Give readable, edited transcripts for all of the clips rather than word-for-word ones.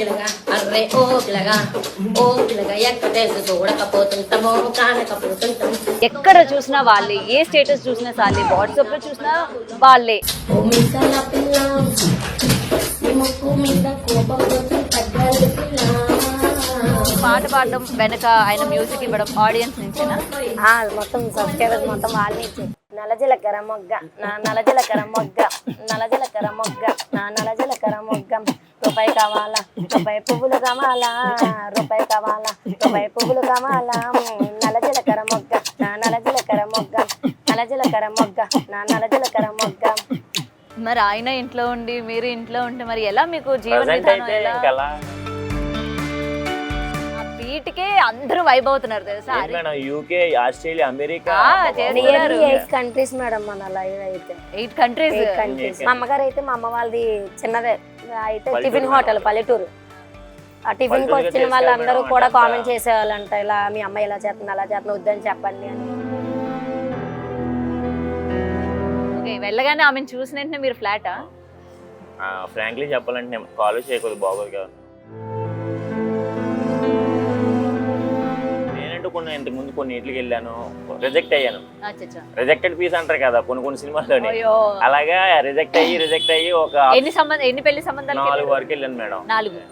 పిల్లగా అర్రే ఓ పిల్లగా ఎక్కడేసి చూడకపోతుంటామో కానకపోతుంటాం. ఎక్కడ చూసినా వాళ్ళే, ఏ స్టేటస్ చూసినా వాళ్ళే, వాట్సాప్ లో చూసినా వాళ్ళే. ఓ మీసాల పిల్ల నీ ముక్కు మీద కోపం తగ్గాలి పిల్ల. పాట పాడడం వెనక ఆయన మ్యూజిక్ ఇవ్వడం ఆడియన్స్ నుంచేనా? మొత్తం సబ్స్క్రైబర్స్ మొత్తం వాళ్ళని ఇచ్చి నల్ల జీలకర్ర మొగ్గ నా నల్ల జీలకర్ర మొగ్గ నల్ల జీలకర్ర మొగ్గ నా నల్ల జీలకర్ర మొగ్గ రూపాయి కావాలా రూపాయి పువ్వులు కావాలా రూపాయి కావాలా రూపాయి పువ్వులు కావాలా నల్ల జీలకర్ర మొగ్గ నా నల్ల జీలకర్ర మొగ్గ నల్ల జీలకర్ర మొగ్గ నా నల్ల జీలకర్ర మొగ్గ. మరి ఆయన ఇంట్లో ఉండి మీరు ఇంట్లో ఉంటే మరి ఎలా మీకు జీవన విధానం ఎలా? వీటికే అందరూ వైబ్ అవుతున్నారు తెలుసా? UK, Australia, America, 8 countries madam మన లైవ్ అయితే 8 కంట్రీస్. మా అమ్మగారు అయితే మా అమ్మ వాళ్ళది చిన్నదే అయితే టిఫిన్ హోటల్ పల్లెటూరు. ఆ టిఫిన్ కి వచ్చిన వాళ్ళందరూ కూడా కామెంట్ చేసేవాళ్ళంట, ఇలా మీ అమ్మాయి ఇలా చేస్తుంది అలా చేస్తున్నా వద్దని చెప్పండి అని. ఓకే, వెళ్ళగానే ఆమెను చూసిన వెంటనే మీరు ఫ్లాటా? ఫ్రాంక్లీ చెప్పాలంటే నేను కాలేజ్ చేయకూడదు, బాగోదు కదా. ఇంతకు ముందు కొన్ని ఇంటికి వెళ్ళాను, రిజెక్ట్ అయ్యాను. రిజెక్టెడ్ పీస్ అంటారు కదా కొన్ని సినిమాల్లోని, అలాగా రిజెక్ట్ అయ్యి ఒక ఎన్ని పెళ్లి సంబంధాలు 4 వరకు వెళ్ళాను మేడం. 4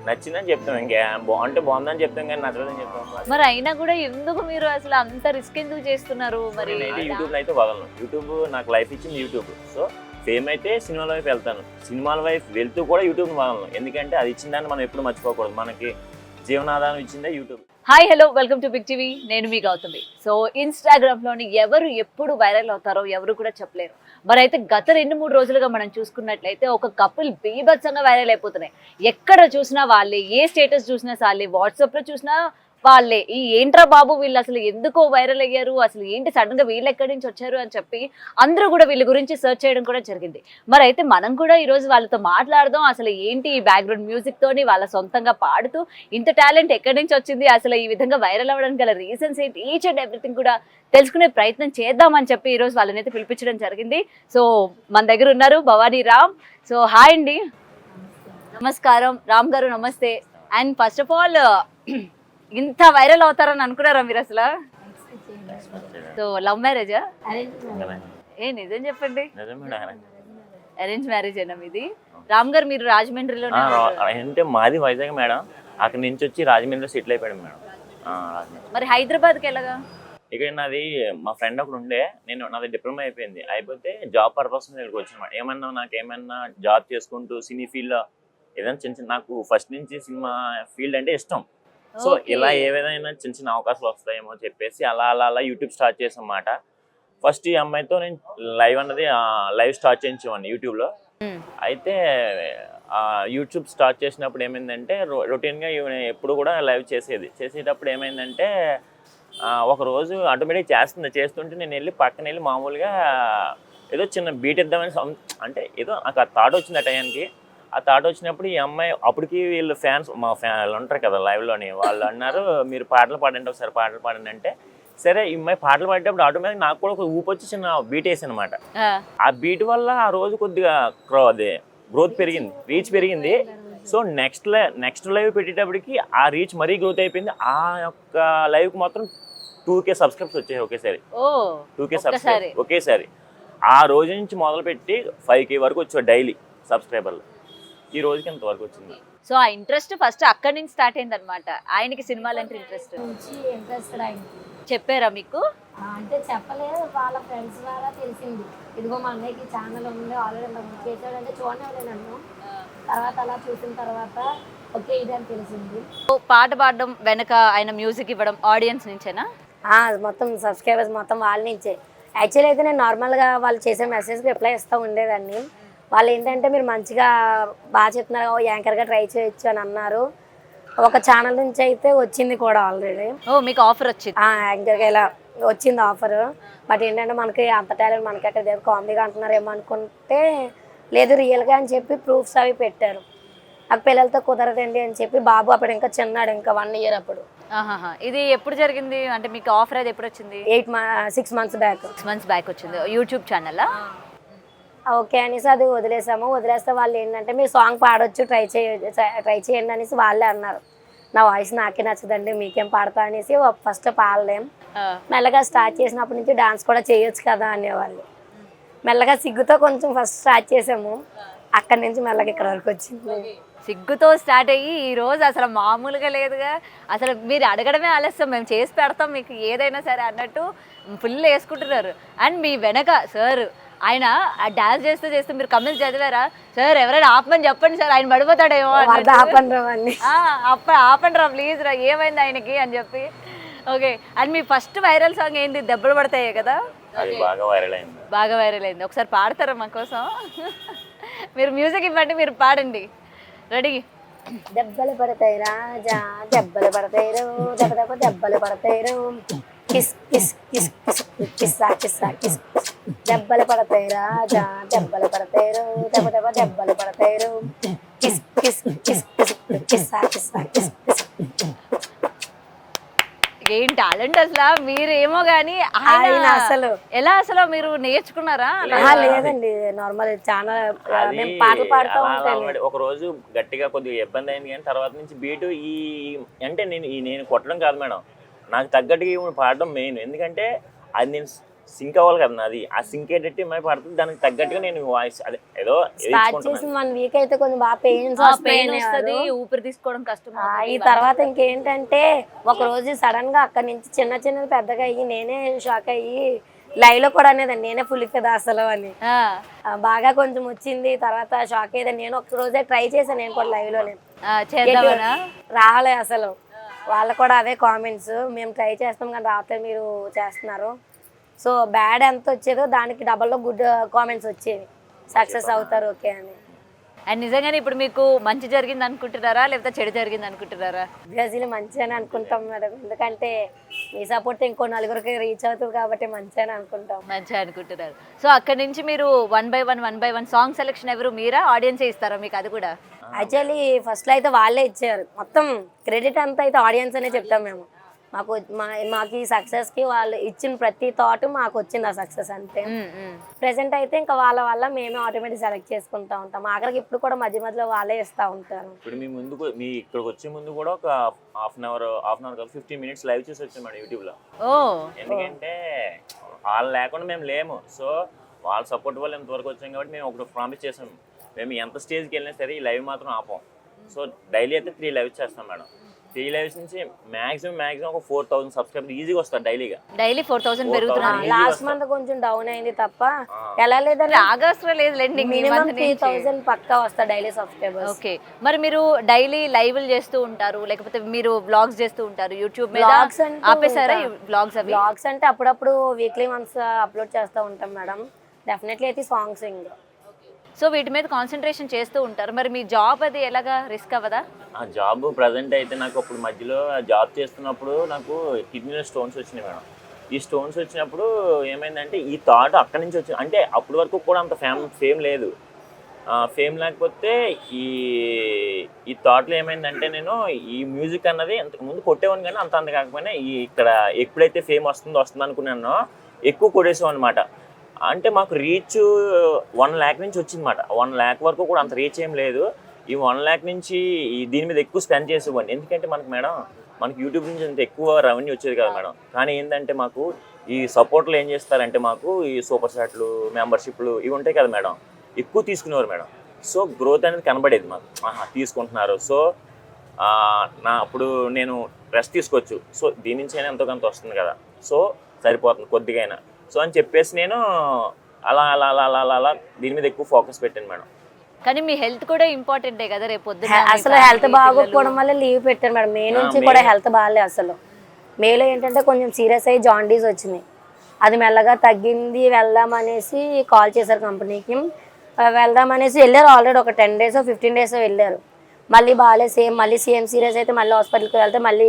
నచ్చిందని చెప్తాం, ఇంకా అంటే బాగుందని చెప్తాం కానీ నచ్చలేదని చెప్తాం. మరి అయినా కూడా ఎందుకు మీరు అసలు అంత రిస్క్ ఎందుకు చేస్తున్నారు? మరి యూట్యూబ్ అయితే వదలను. యూట్యూబ్ నాకు లైఫ్ ఇచ్చింది యూట్యూబ్. సో ఫేమ్ అయితే సినిమాల వైపు వెళ్తాను, సినిమాల వైపు వెళ్తూ కూడా యూట్యూబ్ వదలను. ఎందుకంటే అది ఇచ్చిందని మనం ఎప్పుడు మర్చిపోకూడదు, మనకి జీవనాధారం ఇచ్చిందే YouTube. Hi hello, welcome to big TV. నేను మీ గౌతమి. సో ఇన్స్టాగ్రామ్లోని ఎవరు ఎప్పుడు వైరల్ అవుతారో ఎవరు కూడా చెప్పలేరు. మరి అయితే గత 2-3 రోజులుగా మనం చూసుకున్నట్లయితే ఒక కపుల్ బీభత్సంగా వైరల్ అయిపోతున్నాయి. ఎక్కడ చూసినా వాళ్ళే, ఏ స్టేటస్ చూసినా వాళ్ళే, వాట్సాప్లో చూసినా వాళ్ళే. ఈ ఏంట్రా బాబు వీళ్ళు అసలు ఎందుకో వైరల్ అయ్యారు, అసలు ఏంటి సడన్ గా వీళ్ళు ఎక్కడి నుంచి వచ్చారు అని చెప్పి అందరూ కూడా వీళ్ళ గురించి సెర్చ్ చేయడం కూడా జరిగింది. మరి అయితే మనం కూడా ఈరోజు వాళ్ళతో మాట్లాడదాం, అసలు ఏంటి ఈ బ్యాక్గ్రౌండ్ మ్యూజిక్ తోని వాళ్ళ సొంతంగా పాడుతూ ఇంత టాలెంట్ ఎక్కడి నుంచి వచ్చింది, అసలు ఈ విధంగా వైరల్ అవ్వడానికి గల రీజన్స్ ఏంటి, ఈచ్ అండ్ ఎవ్రీథింగ్ కూడా తెలుసుకునే ప్రయత్నం చేద్దామని చెప్పి ఈరోజు వాళ్ళనైతే పిలిపించడం జరిగింది. సో మన దగ్గర ఉన్నారు భవానీ రామ్. సో హాయ్ అండి, నమస్కారం. రామ్ గారు నమస్తే. అండ్ ఫస్ట్ ఆఫ్ ఆల్ ఇంత వైరల్ అవుతారని అనుకున్నారా మీరు అసలు? సో లవ్ మ్యారేజా? నిజం చెప్పండి. అరేంజ్ మ్యారేజ్ అయినా మీది? రామ్ గారు మీరు రాజమండ్రిలో అంటే మాది వైజాగ్ మేడం, అక్కడి నుంచి వచ్చి రాజమండ్రిలో సెటిల్ అయిపోయాడు మేడం. మరి హైదరాబాద్కి ఎలాగా? ఇక్కడ నాది మా ఫ్రెండ్ ఒకడు ఉండే, నాది డిప్లొమా అయిపోయింది, అయిపోతే జాబ్ పర్పస్ మీద ఇక్కడికి వచ్చాను. ఏమన్నా జాబ్ చేసుకుంటూ సినీ ఫీల్డ్లో ఏదైనా చిన్న నాకు ఫస్ట్ నుంచి సినిమా ఫీల్డ్ అంటే ఇష్టం. సో ఇలా ఏదైనా చిన్న అవకాశాలు వస్తాయేమో చెప్పేసి అలా యూట్యూబ్ స్టార్ట్ చేసాం అన్నమాట. ఫస్ట్ ఈ అమ్మాయితో నేను లైవ్ స్టార్ట్ చేయించేవాడిని యూట్యూబ్లో. అయితే యూట్యూబ్ స్టార్ట్ చేసినప్పుడు ఏమైందంటే రొటీన్గా ఎప్పుడు కూడా లైవ్ చేసేటప్పుడు ఏమైందంటే ఒక రోజు ఆటోమేటిక్ చేస్తుంటే నేను పక్కన వెళ్ళి మామూలుగా ఏదో చిన్న బీట్ ఇద్దామని, అంటే ఏదో నాకు ఆ థాట్ వచ్చింది. ఆ టైంకి ఆ థాట్ వచ్చినప్పుడు ఈ అమ్మాయి అప్పటికి వీళ్ళు మా ఫ్యాన్లు ఉంటారు కదా లైవ్లోని, వాళ్ళు అన్నారు మీరు పాటలు పాడండి, ఒకసారి పాటలు పాడండి అంటే సరే ఈ అమ్మాయి పాటలు పాడేటప్పుడు ఆటోమేటిక్ నాకు కూడా ఒక ఊపి వచ్చి చిన్న బీట్ వేసి అనమాట. ఆ బీట్ వల్ల ఆ రోజు కొద్దిగా గ్రోత్ పెరిగింది, రీచ్ పెరిగింది. సో నెక్స్ట్ లైవ్ పెట్టేటప్పటికి ఆ రీచ్ మరీ గ్రోత్ అయిపోయింది. ఆ యొక్క లైవ్కి మాత్రం 2K సబ్స్క్రైబ్స్ వచ్చాయి ఒకేసారి. 2K సబ్స్క్రైబ్ ఒకేసారి. ఆ రోజు నుంచి మొదలుపెట్టి 5K వరకు వచ్చాయి డైలీ సబ్స్క్రైబర్లు. ఈ రోజుకి ఎంత వరకు వచ్చింది. సో ఆ ఇంట్రెస్ట్ ఫస్ట్ అక్కడి నుంచి స్టార్ట్ అయింది అనమాట. ఆయనకి సినిమాలు అంటే ఇంట్రెస్ట్ చెప్పారా మీకు? అంటే చెప్పలేదు, వాళ్ళ ఫ్రెండ్స్ ద్వారా తెలిసింది. ఇదిగో మా అన్నయ్యకి ఛానల్ ఉంది, ఆల్రెడీ చేశాడంటే చూడలేదు నన్ను. తర్వాత అలా చూసిన తర్వాత ఓకే ఇది అని తెలిసింది. పాట పాడడం వెనక ఆయన మ్యూజిక్ ఇవ్వడం ఆడియన్స్ నుంచేనా? మొత్తం సబ్స్క్రైబర్స్ మొత్తం వాళ్ళ నుంచే. యాక్చువల్లీ అయితే నేను నార్మల్గా వాళ్ళు చేసే మెసేజ్కి రిప్లై ఇస్తూ ఉండేదాన్ని. వాళ్ళు ఏంటంటే మీరు మంచిగా బాగా చెప్తున్నారు, యాంకర్గా ట్రై చేయొచ్చు అని అన్నారు. ఒక ఛానల్ నుంచి అయితే వచ్చింది కూడా ఆల్రెడీ. మీకు ఆఫర్ వచ్చింది? యాంకర్గా ఇలా వచ్చింది ఆఫర్. బట్ ఏంటంటే మనకి అంత టాలెంట్ మనకి అక్కడ దగ్గర కామెడీగా అంటున్నారేమో అనుకుంటే లేదు రియల్గా అని చెప్పి ప్రూఫ్స్ అవి పెట్టారు. నాకు పిల్లలతో కుదరదండి అని చెప్పి, బాబు అప్పుడు ఇంకా చిన్నాడు, ఇంకా 1 year అప్పుడు. ఇది ఎప్పుడు జరిగింది అంటే మీకు ఆఫర్ అది ఎప్పుడు వచ్చింది? 6 months బ్యాక్. 6 months బ్యాక్ వచ్చింది. యూట్యూబ్ ఛానల్ ఓకే అనేసి అది వదిలేస్తే వాళ్ళు ఏంటంటే మీరు సాంగ్ పాడొచ్చు ట్రై చేయండి అనేసి వాళ్ళే అన్నారు. నా వాయిస్ నాకే నచ్చదండి, మీకేం పాడతా అనేసి ఫస్ట్ పాడలేం, మెల్లగా స్టార్ట్ చేసినప్పటి నుంచి డాన్స్ కూడా చేయొచ్చు కదా అనేవాళ్ళు. మెల్లగా సిగ్గుతో కొంచెం ఫస్ట్ స్టార్ట్ చేసాము, అక్కడి నుంచి మెల్లగా ఇక్కడ వరకు వచ్చింది. సిగ్గుతో స్టార్ట్ అయ్యి ఈ రోజు అసలు మామూలుగా లేదుగా. అసలు మీరు అడగడమే ఆలస్యం, మేము చేసి పెడతాం మీకు ఏదైనా సరే అన్నట్టు ఫుల్ వేసుకుంటున్నారు. అండ్ మీ వెనక సార్ ఆయన డాన్స్ చేస్తూ మీరు కమెంట్స్ చదివారా? సార్ ఎవరైనా ఆపమని చెప్పండి సార్, ఆయన పడిపోతాడేమో, ఆపండి రా ప్లీజ్ రా, ఏమైంది ఆయనకి అని చెప్పి. Okay, and me first viral song ఏంటి? దెబ్బలు పడతాయి కదా, బాగా వైరల్ అయింది. ఒకసారి పాడతారా మా కోసం? మీరు మ్యూజిక్ ఇవ్వండి, మీరు పాడండి. రెడీ? దెబ్బలు పడతాయి రాజా, దెబ్బలు పడతాయి రో, దెబ్బలు పడతాయి రో, కిస్ కిస్ కిస్ కిస్ కిస్సా కిస్సా కిస్, దెబ్బలు పడతాయి రాజా, దెబ్బలు పడతాయి రో, దెబ్బలు పడతాయి రో, కిస్ కిస్ కిస్ కిస్ కిస్సా కిస్సా కిస్ కిస్. ఏం టాలెంట్ అసలు మీరేమో గానీ అసలు మీరు నేర్చుకున్నారా? లేదండి, నార్మల్ చాలా మేము పాటలు పాడుతూ ఉంటాం. ఒక రోజు గట్టిగా కొద్దిగా ఇబ్బంది అయింది, కానీ తర్వాత నుంచి బీటు అంటే నేను కొట్టడం కాదు మేడం, నాకు తగ్గట్టుగా పాడడం మెయిన్. ఎందుకంటే అది నేను సింక్ అవ్వాలి కదా, నాది ఆ సింక్ ఏంటంటే మేము పడుతుంది, దానికి తగ్గట్టుగా నేను వాయిస్ అదే ఏదో స్టార్ట్ చేసిన 1 వీక్ అయితే కొంచెం బాగా పెయిన్ వస్తుంది, ఊపిరి తీసుకోవడం కష్టం. ఈ తర్వాత ఇంకేంటంటే ఒక రోజు సడన్ గా అక్కడి నుంచి చిన్నది పెద్దగా అయ్యి నేనే షాక్ అయ్యి లైవ్ లో కూడా అనేదండి నేనే ఫుల్ కదా అసలు అని, బాగా కొంచెం వచ్చింది. తర్వాత షాక్ అయ్యేది, నేను ఒక రోజే ట్రై చేశాను నేను కూడా లైవ్ లోనే, రాలే అసలు. వాళ్ళు కూడా అవే కామెంట్స్, మేము ట్రై చేస్తాం కానీ రావట్లేదు, మీరు చేస్తున్నారు. సో బ్యాడ్ ఎంత వచ్చేదో దానికి డబల్లో గుడ్ కామెంట్స్ వచ్చేవి, సక్సెస్ అవుతారు ఓకే అని. అండ్ నిజంగానే ఇప్పుడు మీకు మంచి జరిగింది అనుకుంటున్నారా లేకపోతే చెడు జరిగింది అనుకుంటున్నారా? ఆబ్వియస్లీ మంచిగానే అనుకుంటాం మేడం, ఎందుకంటే మీ సపోర్ట్ ఇంకో 4గురికి రీచ్ అవుతుంది కాబట్టి మంచిగానే అనుకుంటాం. మంచిగా అనుకుంటున్నారు. సో అక్కడ నుంచి మీరు 1 by 1 సాంగ్ సెలెక్షన్ ఎవరు మీరా, ఆడియన్సే ఇస్తారా మీకు అది కూడా? యాక్చువల్లీ ఫస్ట్లో అయితే వాళ్ళే ఇచ్చారు, మొత్తం క్రెడిట్ అంతా అయితే ఆడియన్స్ అనే చెప్తాం మేము. మాకు ఈ సక్సెస్కి వాళ్ళు ఇచ్చిన ప్రతి థాట్ మాకు వచ్చింది ఆ సక్సెస్ అంతే. ప్రెసెంట్ అయితే ఇంకా వాళ్ళ మేమే ఆటోమేటిక్ సెలెక్ట్ చేసుకుంటా ఉంటాం, ఆఖరికి ఇప్పుడు కూడా మధ్యలో వాళ్ళే ఇస్తూ ఉంటారు. ఇప్పుడు మీ ఇక్కడికి వచ్చే ముందు కూడా ఒక half an hour 15 minutes live చేసి వచ్చాం మేడం యూట్యూబ్లో. ఎందుకంటే వాళ్ళు లేకుండా మేము లేము, సో వాళ్ళ సపోర్ట్ వల్ల ఎంతవరకు వచ్చాం కాబట్టి మేము ఒకటి ప్రామిస్ చేసాం, మేము ఎంత స్టేజ్కి వెళ్ళినా సరే ఈ లైవ్ మాత్రం ఆపం. సో డైలీ అయితే 3 lives చేస్తాం మేడం. 3 lives నుంచి మాక్సిమం ఒక 4,000 సబ్స్క్రైబర్ ఈజీగా వస్తారు డైలీగా. డైలీ 4,000 పెరుగుతున్నారు. లాస్ట్ మంత్ కొంచెం డౌన్ అయింది తప్ప ఎలా లేదండి, ఆగస్ట్ లో లేదు లేండి, మినిమం 3,000 పక్కా వస్తారు డైలీ సబ్స్క్రైబర్స్. ఓకే, మరి మీరు డైలీ లైవ్లు చేస్తూ ఉంటారు లేకపోతే మీరు వ్లాగ్స్ చేస్తూ ఉంటారు యూట్యూబ్ మీద? ఆపేసారా వ్లాగ్స్? వ్లాగ్స్ అంటే అప్పుడప్పుడు వీక్లీ వన్స్ అప్లోడ్ చేస్తూ ఉంటాం మేడం. డెఫినెట్లీ అయితే సాంగ్స్ ఇంకా. సో వీటి మీద కాన్సన్ట్రేషన్ చేస్తూ ఉంటారు. మరి మీ జాబ్ అది ఎలాగా, రిస్క్ అవ్వదా? ఆ జాబ్ ప్రజెంట్ అయితే నాకు అప్పుడు మధ్యలో జాబ్ చేస్తున్నప్పుడు నాకు కిడ్నీలో స్టోన్స్ వచ్చినాయి మేడం. ఈ స్టోన్స్ వచ్చినప్పుడు ఏమైందంటే ఈ థాట్ అక్కడి నుంచి వచ్చింది. అంటే అప్పటి వరకు కూడా అంత ఫేమ్ లేదు. ఫేమ్ లేకపోతే ఈ థాట్లో ఏమైందంటే నేను ఈ మ్యూజిక్ అన్నది ముందు కొట్టేవాను కానీ అంత కాకపోయినా ఇక్కడ ఎప్పుడైతే ఫేమ్ వస్తుందో అనుకున్నానో ఎక్కువ కొట్టేసాం అనమాట. అంటే మాకు రీచ్ 1 lakh నుంచి వచ్చిందన్నమాట. 1 lakh వరకు కూడా అంత రీచ్ ఏం లేదు. ఈ 1 lakh నుంచి దీని మీద ఎక్కువ స్పెండ్ చేసేవాడిని. ఎందుకంటే మనకి యూట్యూబ్ నుంచి అంత ఎక్కువ రెవెన్యూ వచ్చేది కదా మేడం. కానీ ఏంటంటే మాకు ఈ సపోర్ట్లు ఏం చేస్తారంటే మాకు ఈ సూపర్ చాట్లు, మెంబర్షిప్లు ఇవి ఉంటాయి కదా మేడం, ఎక్కువ తీసుకునేవారు మేడం. సో గ్రోత్ అనేది కనబడేది మాకు, తీసుకుంటున్నారు. సో అప్పుడు నేను రెస్ట్ తీసుకోవచ్చు, సో దీని నుంచి అయినా ఎంతో కొంత వస్తుంది కదా, సో సరిపోతుంది కొద్దిగా అయినా. సో అని చెప్పేసి నేను అలా దీని మీద ఎక్కువ ఫోకస్ పెట్టాను మేడం. కానీ మీ హెల్త్ కూడా ఇంపార్టెంటే కదా రేపు పొద్దున్న. అసలు హెల్త్ బాగోకపోవడం వల్ల లీవ్ పెట్టాను మేడం. మే నుంచి కూడా హెల్త్ బాగాలే అసలు. మేలో ఏంటంటే కొంచెం సీరియస్ అయ్యి జాండీస్ వచ్చినాయి, అది మెల్లగా తగ్గింది. వెళ్దామనేసి కాల్ చేశారు కంపెనీకి, వెళ్దామనేసి వెళ్ళారు. ఆల్రెడీ ఒక 10 days 15 days వెళ్ళారు. మళ్ళీ బాగాలేదు, మళ్ళీ సేమ్ సీరియస్ అయితే మళ్ళీ హాస్పిటల్కి వెళ్తే మళ్ళీ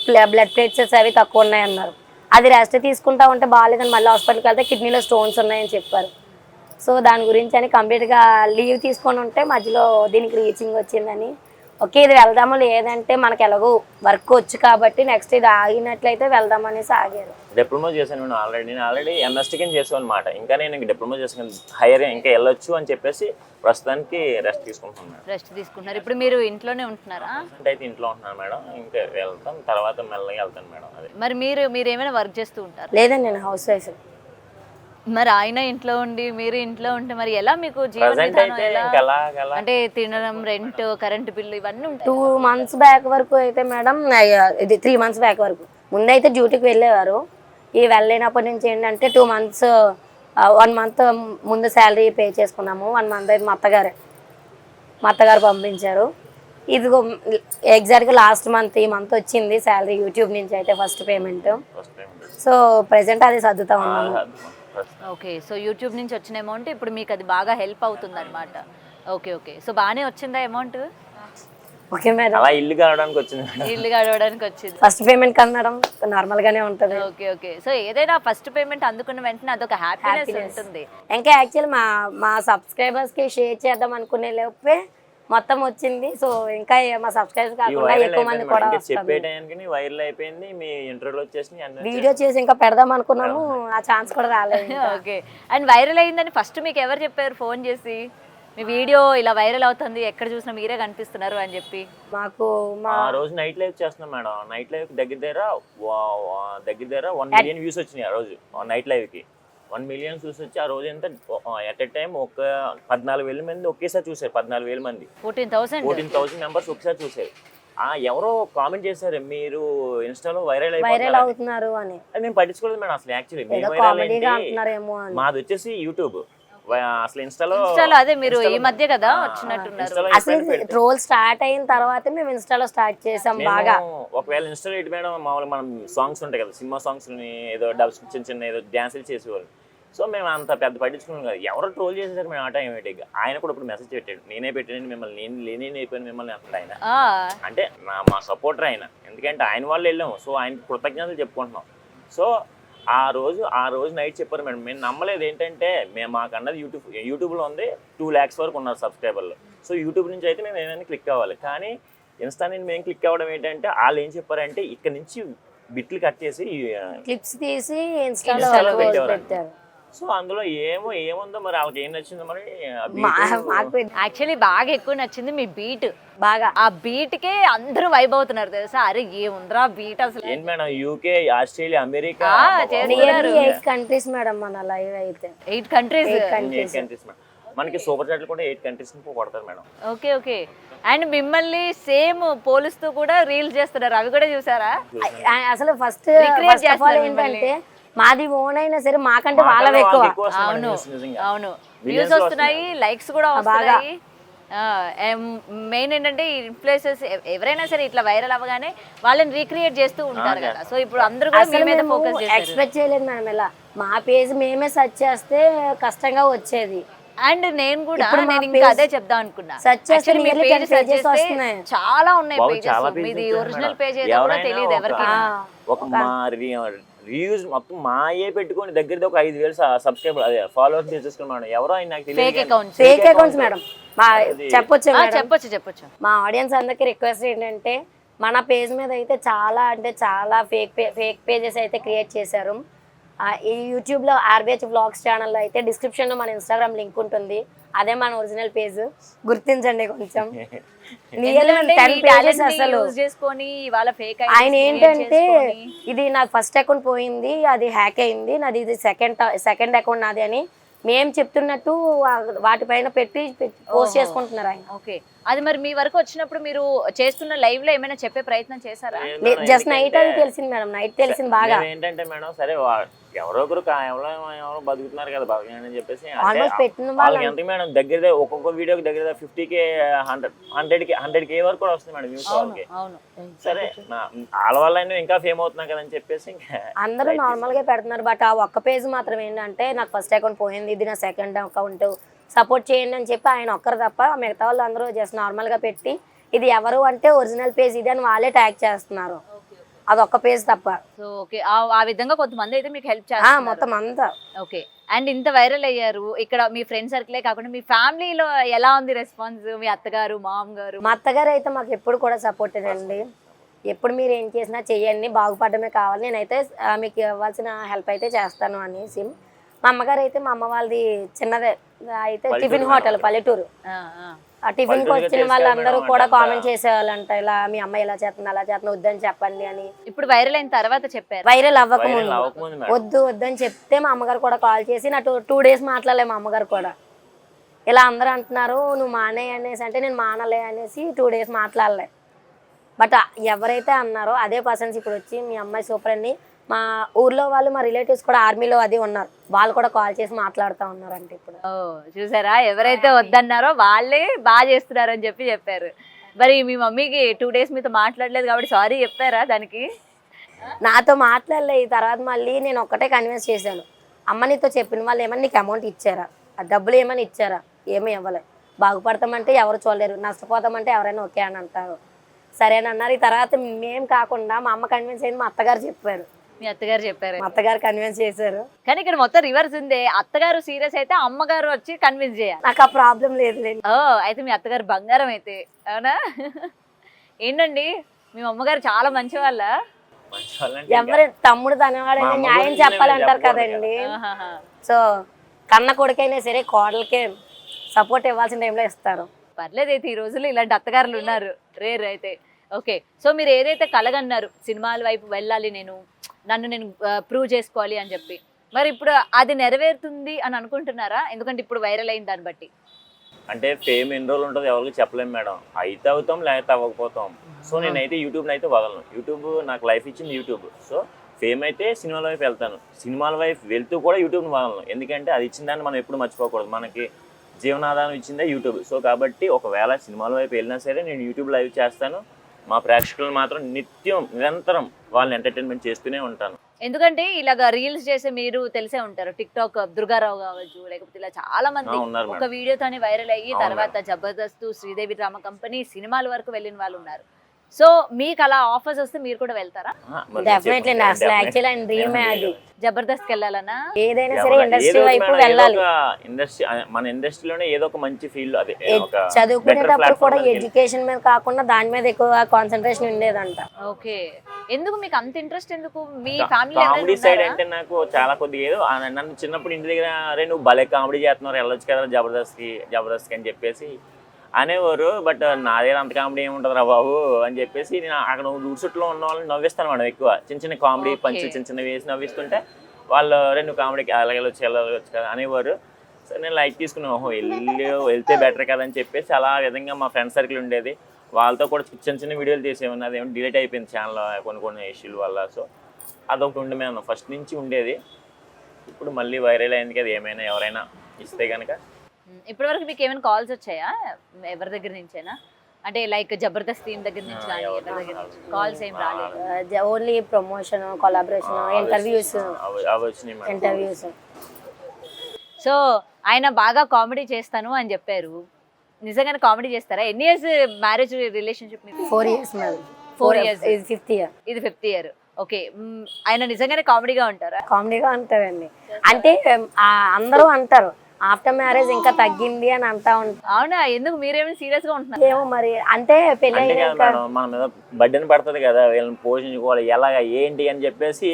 బ్లడ్ ప్లేట్లెట్స్ అవి తక్కువ ఉన్నాయన్నారు. అది రెస్ట్ తీసుకుంటా ఉంటే బాగాలేదని మళ్ళీ హాస్పిటల్కి వెళ్తే కిడ్నీలో స్టోన్స్ ఉన్నాయని చెప్పారు. సో దాని గురించి అని కంప్లీట్గా లీవ్ తీసుకొని ఉంటే మధ్యలో దీనికి రీచింగ్ వచ్చిందని ఓకే ఇది వెళ్దాము లేదంటే మనకి ఎలాగో వర్క్ వచ్చు కాబట్టి నెక్స్ట్ ఇది ఆగినట్లయితే వెళ్దాం అనేసి ఆగారు. డిప్లొమా చేశాను నేను ఆల్రెడీ ఎంఎస్టీ చేసాను అనమాట. ఇంకా నేను ఇంక డిప్లొమా చేసాను, హైయర్ ఇంకా వెళ్ళొచ్చు అని చెప్పేసి ప్రస్తుతానికి రెస్ట్ తీసుకుంటున్నాను. ఇప్పుడు మీరు ఇంట్లోనే ఉంటున్నారా? అంటే అయితే ఇంట్లో ఉంటున్నాను మేడం. ఇంకా వెళ్తాం, తర్వాత మెల్లగా వెళ్తాను మేడం. అదే మరి మీరు ఏమైనా వర్క్ చేస్తూ ఉంటారు? లేదండి నేను హౌస్ వైఫ్. మరి ఆయన ఇంట్లో ఉండి మీరు ఇంట్లో ఉంటే మరి ఎలా మీకు జీవన ప్రజెంట్ విధానం అయితే ఎలా? ఇంకా అలా అంటే తినడం, రెంట్, కరెంట్ బిల్లు ఇవన్నీ ఉంటాయి. 2 months బ్యాక్ వరకు అయితే మేడం, ఇది 3 months బ్యాక్ వరకు ముందైతే డ్యూటీకి వెళ్ళేవారు. ఈ వెళ్ళినప్పటి నుంచి ఏంటంటే 2 months 1 month ముందు శాలరీ పే చేసుకున్నాము. 1 month అయితే మా అత్తగారు పంపించారు. ఇదిగో ఎగ్జాక్ట్గా లాస్ట్ మంత్ ఈ మంత్ వచ్చింది శాలరీ యూట్యూబ్ నుంచి అయితే ఫస్ట్ పేమెంట్. సో ప్రెసెంట్ అది సర్దుతా ఉన్నాము. ఓకే, సో యూట్యూబ్ నుంచి వచ్చిన అమౌంట్ ఇప్పుడు మీకు అది బాగా హెల్ప్ అవుతుంది అనమాట. ఓకే, సో బాగానే వచ్చిందా అమౌంట్? ఓకే మేడం, అలా ఇల్లు గడవడానికి వచ్చింది. ఇల్లు గడవడానికి వచ్చింది. ఫస్ట్ పేమెంట్ కదా మేడం, నార్మల్ గానే ఉంటది. ఓకే, సో ఏదైనా ఫస్ట్ పేమెంట్ అందుకున్న వెంటనే అదొక హ్యాపీనెస్ ఉంటుంది. ఇంకా యాక్చువల్ మా సబ్స్క్రైబర్స్ కి షేర్ చేద్దాం అనుకునే లోపే మొత్తం వచ్చింది. సో ఇంకా మా సబ్స్క్రైబర్స్ కాకుండా ఎక్కువ మంది కూడా చెప్పేయడానికి వైరల్ అయిపోయింది. మీ ఇంటర్వ్యూలో వచ్చేసి వీడియో చేసి ఇంకా పెడదాం అనుకున్నాము, ఆ ఛాన్స్ కూడా రాలేదు. ఓకే, అండ్ వైరల్ అయిందని ఫస్ట్ మీకు ఎవరు చెప్పారు ఫోన్ చేసి? మీ వీడియో ఇలా వైరల్ అవుతుంది, ఎక్కడ చూసినా మీరే కనిపిస్తున్నారు అని చెప్పి? మాకు ఆ రోజు నైట్ లైవ్ చేస్తున్నాం మేడం. నైట్ లైవ్ దగ్గర 1 million వ్యూస్ వచ్చినాయి. ఆ రోజు నైట్ లైవ్ కి 1 million వ్యూస్ వచ్చి ఆ రోజు ఎంత ఎట్ ఎ టైం ఒక 14,000 మంది ఒకేసారి చూసారు. 14,000 మంది, 14,000 మెంబర్స్ ఒకసారి చూసారు. ఎవరో కామెంట్ చేశారు, మీరు ఇన్స్టాలో వైరల్ అవుతున్నారు అని. అది మేము పట్టించుకోలేదు మేడం అసలు. యాక్చువల్లీ మాది వచ్చేసి యూట్యూబ్, అసలు ఇన్స్టాలో అదే మీరు ఈ మధ్య కదా వచ్చినట్టున్నారు. అసలు ట్రోల్ స్టార్ట్ అయిన తర్వాత మేము ఇన్స్టాలో స్టార్ట్ చేసాం బాగా. ఒకవేళ ఇన్స్టాలో ఏంటి మేడం, మామూలుగా మనం సాంగ్స్ ఉంటాయి కదా, సినిమా సాంగ్స్ ఏదో డబ్స్ చిన్న ఏదో డ్యాన్సులు చేసేవాళ్ళు. సో మేము అంత పెద్ద పట్టించుకున్నాం కదా. ఎవరో ట్రోల్ చేసేసారు మేము ఆటోమేటిక్గా. ఆయన కూడా ఇప్పుడు మెసేజ్ పెట్టాడు, నేనే పెట్టాను మిమ్మల్ని, నేను అయిపోయాను మిమ్మల్ని అంటాడు ఆయన. అంటే మా సపోర్టర్ ఆయన, ఎందుకంటే ఆయన వాళ్ళు వెళ్ళాము. సో ఆయనకి కృతజ్ఞతలు చెప్పుకుంటున్నాం. సో ఆ రోజు నైట్ చెప్పారు మేడం. మేము నమ్మలేదు. ఏంటంటే మాకన్నది యూట్యూబ్లో ఉంది 2 lakhs వరకు ఉన్నారు సబ్స్క్రైబర్లు. సో యూట్యూబ్ నుంచి అయితే మేము ఏమైనా క్లిక్ అవ్వాలి. కానీ ఇన్స్టా నుంచి మేము క్లిక్ అవ్వడం ఏంటంటే వాళ్ళు ఏం చెప్పారంటే ఇక్కడ నుంచి బిట్లు కట్ చేసి క్లిప్స్ తీసి ఇన్స్టాలో పెట్టారు. సో అందులో ఏముందో మరి వాళ్ళకి ఏం నచ్చిందో మరి. యాక్చువల్లీ బాగా ఎక్కువ నచ్చింది మీ బీట్. బాగా ఆ బీట్ కే అందరూ వైబ్ అవుతున్నారు తెలుసా. అరే ఏముందిరా బీట్ అసలు. ఏంటి madam, UK, Australia, America 8 countries madam మన లైవ్ అయితే. 8 కంట్రీస్ మేడం. మనకి సూపర్ చాట్లు కూడా 8 కంట్రీస్ నుంచి కొడతారు మేడం. ఓకే, అండ్ మిమ్మల్ని సేమ్ పోలుస్తూ కూడా రీల్స్ చేస్తున్నారు, అవి కూడా చూసారా? అసలు ఫస్ట్ ఏంటంటే మాది ఓన్ అయినా సరే మాకంటే వాళ్ళవి ఎక్కువ. అవును, వ్యూస్ వస్తున్నాయి, లైక్స్ కూడా వస్తున్నాయి. మెయిన్ ఏంటంటే ఇన్ఫ్లుయెన్సర్స్ ఎవరైనా సరే ఇట్లా వైరల్ అవ్వగానే వాళ్ళని రీక్రియేట్ చేస్తూ ఉంటారు కదా. సో ఇప్పుడు అందరూ కూడా మీ మీద ఫోకస్ చేస్తారు. ఎక్స్పెక్ట్ చేయలేదు మేడం ఇలా. మా పేజ్ మేమే సెర్చ్ చేస్తే కష్టంగా వచ్చేది. అండ్ నేను కూడా ఇంకా అదే చెప్దాం అనుకున్నా. చాలా ఉన్నాయి పేజెస్, మీది ఒరిజినల్ పేజ్ ఏదో కూడా తెలియదు ఎవరికి. రివ్యూస్ మొత్తం మాయే పెట్టుకొని దగ్గర ఒక 5,000 సబ్స్క్రైబర్ అదే ఫాలోవర్స్ తీసుకున్నాను. ఎవరో నాకు తెలియదు. Fake accounts madam. చెప్పొచ్చు. మా ఆడియన్స్ అందరికి రిక్వెస్ట్ ఏంటంటే మన పేజ్ మీద అయితే చాలా అంటే చాలా ఫేక్ పేజెస్ అయితే క్రియేట్ చేశారు. ఈ యూట్యూబ్లో ఆర్బిహెచ్ వ్లాగ్స్ ఛానల్లో అయితే డిస్క్రిప్షన్లో మన ఇన్స్టాగ్రామ్ లింక్ ఉంటుంది. అదే మన ఒరిజినల్ పేజ్, గుర్తించండి కొంచెం. ఆయన ఏంటంటే ఇది నాకు ఫస్ట్ అకౌంట్ పోయింది, అది హ్యాక్ అయింది, నాది ఇది సెకండ్ అకౌంట్ నాది అని మేము చెప్తున్నట్టు వాటిపైన పెట్టి పోస్ట్ చేసుకుంటున్నారు ఆయన. ఓకే, అది మరి మీ వరకు వచ్చినప్పుడు మీరు చేస్తున్న లైవ్ లో ఏమైనా చెప్పే ప్రయత్నం చేశారా? జస్ట్ నైట్ అది తెలిసింది మేడం, నైట్ తెలిసింది బాగా. ఏంటంటే మేడం సరే ఎవరో ఒకరు ఎవరో బతుకుతున్నారు కదా బతకని చెప్పేసి ఎంత మేడం దగ్గర ఒక్కొక్క వీడియోకి దగ్గర 50K 100K వరకు కూడా వస్తుంది మేడం వ్యూస్ వాళ్ళకి. సరే వాళ్ళ వల్ల ఇంకా ఫేమ్ అవుతున్నా కదా అని చెప్పేసి అందరూ నార్మల్ గా పెడుతున్నారు. బట్ ఆ ఒక్క పేజ్ మాత్రం ఏంటంటే నాకు ఫస్ట్ అకౌంట్ పోయింది, ఇది నా సెకండ్ అకౌంట్, సపోర్ట్ చేయండి అని చెప్పి ఆయన ఒక్కరు తప్ప మిగతా వాళ్ళు అందరూ జస్ట్ నార్మల్ గా పెట్టి ఇది ఎవరు అంటే ఒరిజినల్ పేజ్ ఇది అని వాళ్ళే ట్యాగ్ చేస్తున్నారు. అదొక్క పేజ్ తప్ప. సో ఓకే, ఆ విధంగా కొంతమంది అయితే మీకు హెల్ప్ చేస్తారు మొత్తం అంతా. ఓకే. అండ్ ఇంత వైరల్ అయ్యారు, ఇక్కడ మీ ఫ్రెండ్ సర్కిలే కాకుండా మీ ఫ్యామిలీలో ఎలా ఉంది రెస్పాన్స్? మీ అత్తగారు, మామగారు? మా అత్తగారు అయితే మాకు ఎప్పుడు కూడా సపోర్టెడ్ అండి. ఎప్పుడు మీరు ఏం చేసినా చెయ్యండి, బాగుపడమే కావాలి, నేనైతే మీకు ఇవ్వాల్సిన హెల్ప్ అయితే చేస్తాను అనేసి. మా అమ్మగారు అయితే, మా అమ్మ వాళ్ళది చిన్నదే అయితే టిఫిన్ హోటల్ పల్లెటూరు. ఆ టిఫిన్కి వచ్చిన వాళ్ళందరూ కూడా కామెంట్ చేసేవాళ్ళంట, ఇలా మీ అమ్మాయి ఇలా చేస్తుంది అలా చేస్తుంది, వద్దని చెప్పండి అని. ఇప్పుడు వైరల్ అయిన తర్వాత చెప్పారు? వైరల్ అవ్వకముందు వద్దు వద్దని చెప్తే మా అమ్మగారు కూడా కాల్ చేసి నా 2 days మాట్లాడలే. మా అమ్మగారు కూడా ఇలా అందరూ అంటున్నారు నువ్వు మానే అనేసి అంటే నేను మానలే అనేసి 2 days మాట్లాడలే. బట్ ఎవరైతే అన్నారో అదే పర్సన్స్ ఇప్పుడు వచ్చి మీ అమ్మాయి సూపర్ అని మా ఊర్లో వాళ్ళు, మా రిలేటివ్స్ కూడా ఆర్మీలో అది ఉన్నారు, వాళ్ళు కూడా కాల్ చేసి మాట్లాడుతూ ఉన్నారంటే ఇప్పుడు. చూసారా, ఎవరైతే వద్దన్నారో వాళ్ళే బాగా చేస్తున్నారు అని చెప్పారు. మరి మీ మమ్మీకి 2 days మీతో మాట్లాడలేదు కాబట్టి సారీ చెప్పారా దానికి? నాతో మాట్లాడలే. ఈ తర్వాత మళ్ళీ నేను ఒక్కటే కన్విన్స్ చేశాను, అమ్మ నీతో చెప్పిన వాళ్ళు ఏమన్నా నీకు అమౌంట్ ఇచ్చారా, ఆ డబ్బులు ఏమైనా ఇచ్చారా? ఏమీ ఇవ్వలే. బాగుపడతామంటే ఎవరు చూడలేరు, నష్టపోతామంటే ఎవరైనా ఓకే అని అంటారు. సరేనన్నారు. ఈ తర్వాత మేము కాకుండా మా అమ్మ కన్విన్స్ అయింది, మా అత్తగారు చెప్పారు. మీ అత్తగారు చెప్పారు? మా అత్తగారు కన్విన్స్ చేశారు. కానీ ఇక్కడ మొత్తం రివర్స్ ఉంది, అత్తగారు సీరియస్ అయితే అమ్మగారు వచ్చి కన్విన్స్ చేయాలి. నాకు ఆ ప్రాబ్లం లేదులేండి. అయితే మీ అత్తగారు బంగారం అయితే, అవునా? ఏంటండి మీ అమ్మగారు చాలా మంచి వాళ్ళ? ఎవరి తమ్ముడు తనవాడైనా న్యాయం చెప్పాలంటారు కదండి. సో కన్న కొడుకైనా సరే కోడలకే సపోర్ట్ ఇవ్వాల్సిన టైంలో ఇస్తారు. పర్లేదు అయితే ఈ రోజుల్లో ఇలాంటి అత్తగారులు ఉన్నారు, రేర్ అయితే. ఓకే, సో మీరు ఏదైతే కలగన్నారు సినిమాల వైపు వెళ్ళాలి, నన్ను నేను ప్రూవ్ చేసుకోవాలి అని చెప్పి, మరి ఇప్పుడు అది నెరవేరుతుంది అని అనుకుంటున్నారా? ఎందుకంటే ఇప్పుడు వైరల్ అయింది దాన్ని బట్టి. అంటే ఫేమ్ ఎన్ని రోజులు ఉంటుందో ఎవరికి చెప్పలేము మేడం. అయితే అవుతాం, లేకపోతే అవ్వకపోతాం. సో నేనైతే యూట్యూబ్ని అయితే వదలను. యూట్యూబ్ నాకు లైఫ్ ఇచ్చింది యూట్యూబ్. సో ఫేమ్ అయితే సినిమాల వైపు వెళ్తాను, సినిమాల వైపు వెళ్తూ కూడా యూట్యూబ్ని వదలను. ఎందుకంటే అది ఇచ్చిన దాన్ని మనం ఎప్పుడు మర్చిపోకూడదు, మనకి జీవనాధారం ఇచ్చిందే యూట్యూబ్. సో కాబట్టి ఒకవేళ సినిమాల వైపు వెళ్ళినా సరే నేను యూట్యూబ్ లైవ్ చేస్తాను. మా ప్రేక్షకులను మాత్రం నిరంతరం వాళ్ళని ఎంటర్టైన్మెంట్ చేస్తూనే ఉంటాను. ఎందుకంటే ఇలాగ రీల్స్ చేసే మీరు తెలిసే ఉంటారు, టిక్ టాక్ దుర్గారావు కావచ్చు, లేకపోతే ఇలా చాలా మంది ఒక వీడియోతోని వైరల్ అయ్యి తర్వాత జబర్దస్త్, శ్రీదేవి డ్రామా కంపెనీ, సినిమాల వరకు వెళ్ళిన వాళ్ళు ఉన్నారు. సో మీకు అలా ఆఫర్స్ వస్తే మీరు కూడా వెళ్తారా? డెఫినెట్లీ. అసలు యాక్చువల్లీ ఆయన డ్రీమే అది, జబర్దస్త్ వెళ్ళాలన్నా. ఏదైనా సరే ఇండస్ట్రీ వైపు వెళ్ళాలి. ఇండస్ట్రీ, మన ఇండస్ట్రీలోనే ఏదో ఒక మంచి ఫీల్డ్, అదే చదువుకునేటప్పుడు కూడా ఎడ్యుకేషన్ మీద కాకుండా దాని మీద ఎక్కువ కాన్సన్ట్రేషన్ ఉండేదంట. ఓకే, ఎందుకు మీకు అంత ఇంట్రెస్ట్? ఎందుకు మీ ఫ్యామిలీ? కామెడీ సైడ్ అంటే నాకు చాలా కొద్దిగా ఏదో, నన్ను చిన్నప్పుడు ఇంటి దగ్గర అరే నువ్వు భలే కామెడీ చేస్తున్నారు, వెళ్ళొచ్చు కదా జబర్దస్త్కి అని చెప్పేసి అనేవారు. బట్ నా దగ్గర అంత కామెడీ ఏముంటుంది రా బాబు అని చెప్పేసి నేను అక్కడ ఊడ్చుట్లో ఉన్న వాళ్ళని నవ్విస్తాను మేడం. ఎక్కువ చిన్న కామెడీ పంచులు చిన్న వేసి నవ్విస్తుంటే వాళ్ళు నువ్వు కామెడీకి వెళ్ళవచ్చు కదా అనేవారు. సరే నేను లైక్ తీసుకున్నాను, ఓహో వెళ్తే బెటర్ కదా అని చెప్పేసి అలా విధంగా మా ఫ్రెండ్ సర్కిల్ ఉండేది, వాళ్ళతో కూడా చిన్న వీడియోలు చేసేవాడిని. అదేమో డిలీట్ అయిపోయింది ఛానల్ కొన్ని ఇష్యూల వల్ల. సో అదొకటి ఉండే మేము ఫస్ట్ నుంచి ఉండేది. ఇప్పుడు మళ్ళీ వైరల్ అయింది కదా, ఏమైనా ఎవరైనా ఇస్తే కనుక. ఇప్పటి వరకు మీకు ఏమైనా కాల్స్ వచ్చాయా ఎవరి దగ్గర నుంచైనా? అంటే లైక్ జబర్దస్త్ టీమ్ దగ్గర నుంచి కానీ ఎవరి దగ్గర నుంచి కాల్స్ ఏం రాలేదు? Only promotion, collaboration, interviews. So ఆయన బాగా కామెడీ చేస్తాను అని చెప్పారు, నిజంగానే కామెడీ చేస్తారా? ఎన్ని years marriage relationship? 4 years madam. 4 years. ఇది 5th year. ఇది 5th year. ఓకే, ఆయన నిజంగానే కామెడీగా ఉంటారా? కామెడీగా ఉంటారండి. అంటే అందరూ అంటారు ఆఫ్టర్ మ్యారేజ్ ఇంకా తగ్గింది అని అంటా ఉంటారు. అవునా? ఎందుకు మీరేమైనా సీరియస్ గా ఉంటున్నారు? ఏమో మరి, అంటే పెళ్లి మన మీద బడ్డెన్ పడుతుంది కదా, వీళ్ళని పోషించుకోవాలి ఎలాగా ఏంటి అని చెప్పేసి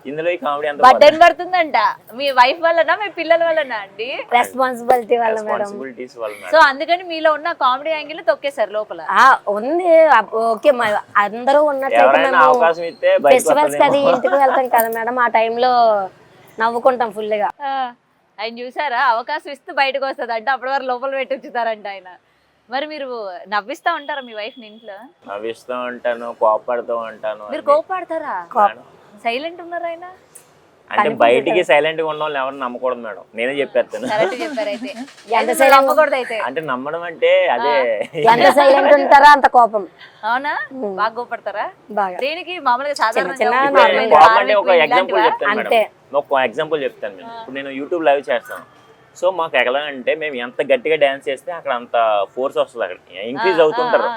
ఇందులో ఈ కామెడీ అంత బడ్డెన్ పడుతుందంట. మీ వైఫ్ వల్లనా మీ పిల్లల వల్లనా అండి? రెస్పాన్సిబిలిటీ వల్ల మేడం. సో అందుకని మీలో ఉన్న కామెడీ యాంగిల్ తొక్కేశారు లోపల. ఉంది. ఓకే, అందరూ ఉన్నట్లయితే ఫెస్టివల్స్ అది ఇంటికి వెళ్తాం కదా మేడం, ఆ టైంలో నవ్వుకుంటాం ఫుల్ గా. ఆయన చూసారా, అవకాశం ఇస్తూ బయటకు వస్తుంది అంటే అప్పటి వరకు లోపల పెట్టి ఉంచుతారంట ఆయన. మరి మీరు నవ్విస్తా ఉంటారా మీ వైఫ్ ని ఇంట్లో? నవ్విస్తూ ఉంటాను, కోపడుతూ ఉంటాను. మీరు కోపడతారా? సైలెంట్ ఉన్నారా ఆయన? అంటే బయటికి సైలెంట్ గా ఉన్న వాళ్ళని ఎవరు నమ్మకూడదు మేడం, నేనే చెప్పేస్తాను. అంటే నమ్మడం అంటే అదే, ఎంత సైలెంట్ ఉంటారా అంత కోపం. అవునా? బాగా కోపడతారా? దేనికి? మామూలుగా ఒక ఎగ్జాంపుల్ చెప్తాను మేడం. ఇప్పుడు నేను యూట్యూబ్ లైవ్ చేస్తాను. సో మాకు ఎలా అంటే మేము ఎంత గట్టిగా డ్యాన్స్ చేస్తే అక్కడ అంత ఫోర్స్ వస్తుంది, అక్కడ ఇంక్రీజ్ అవుతుంటారు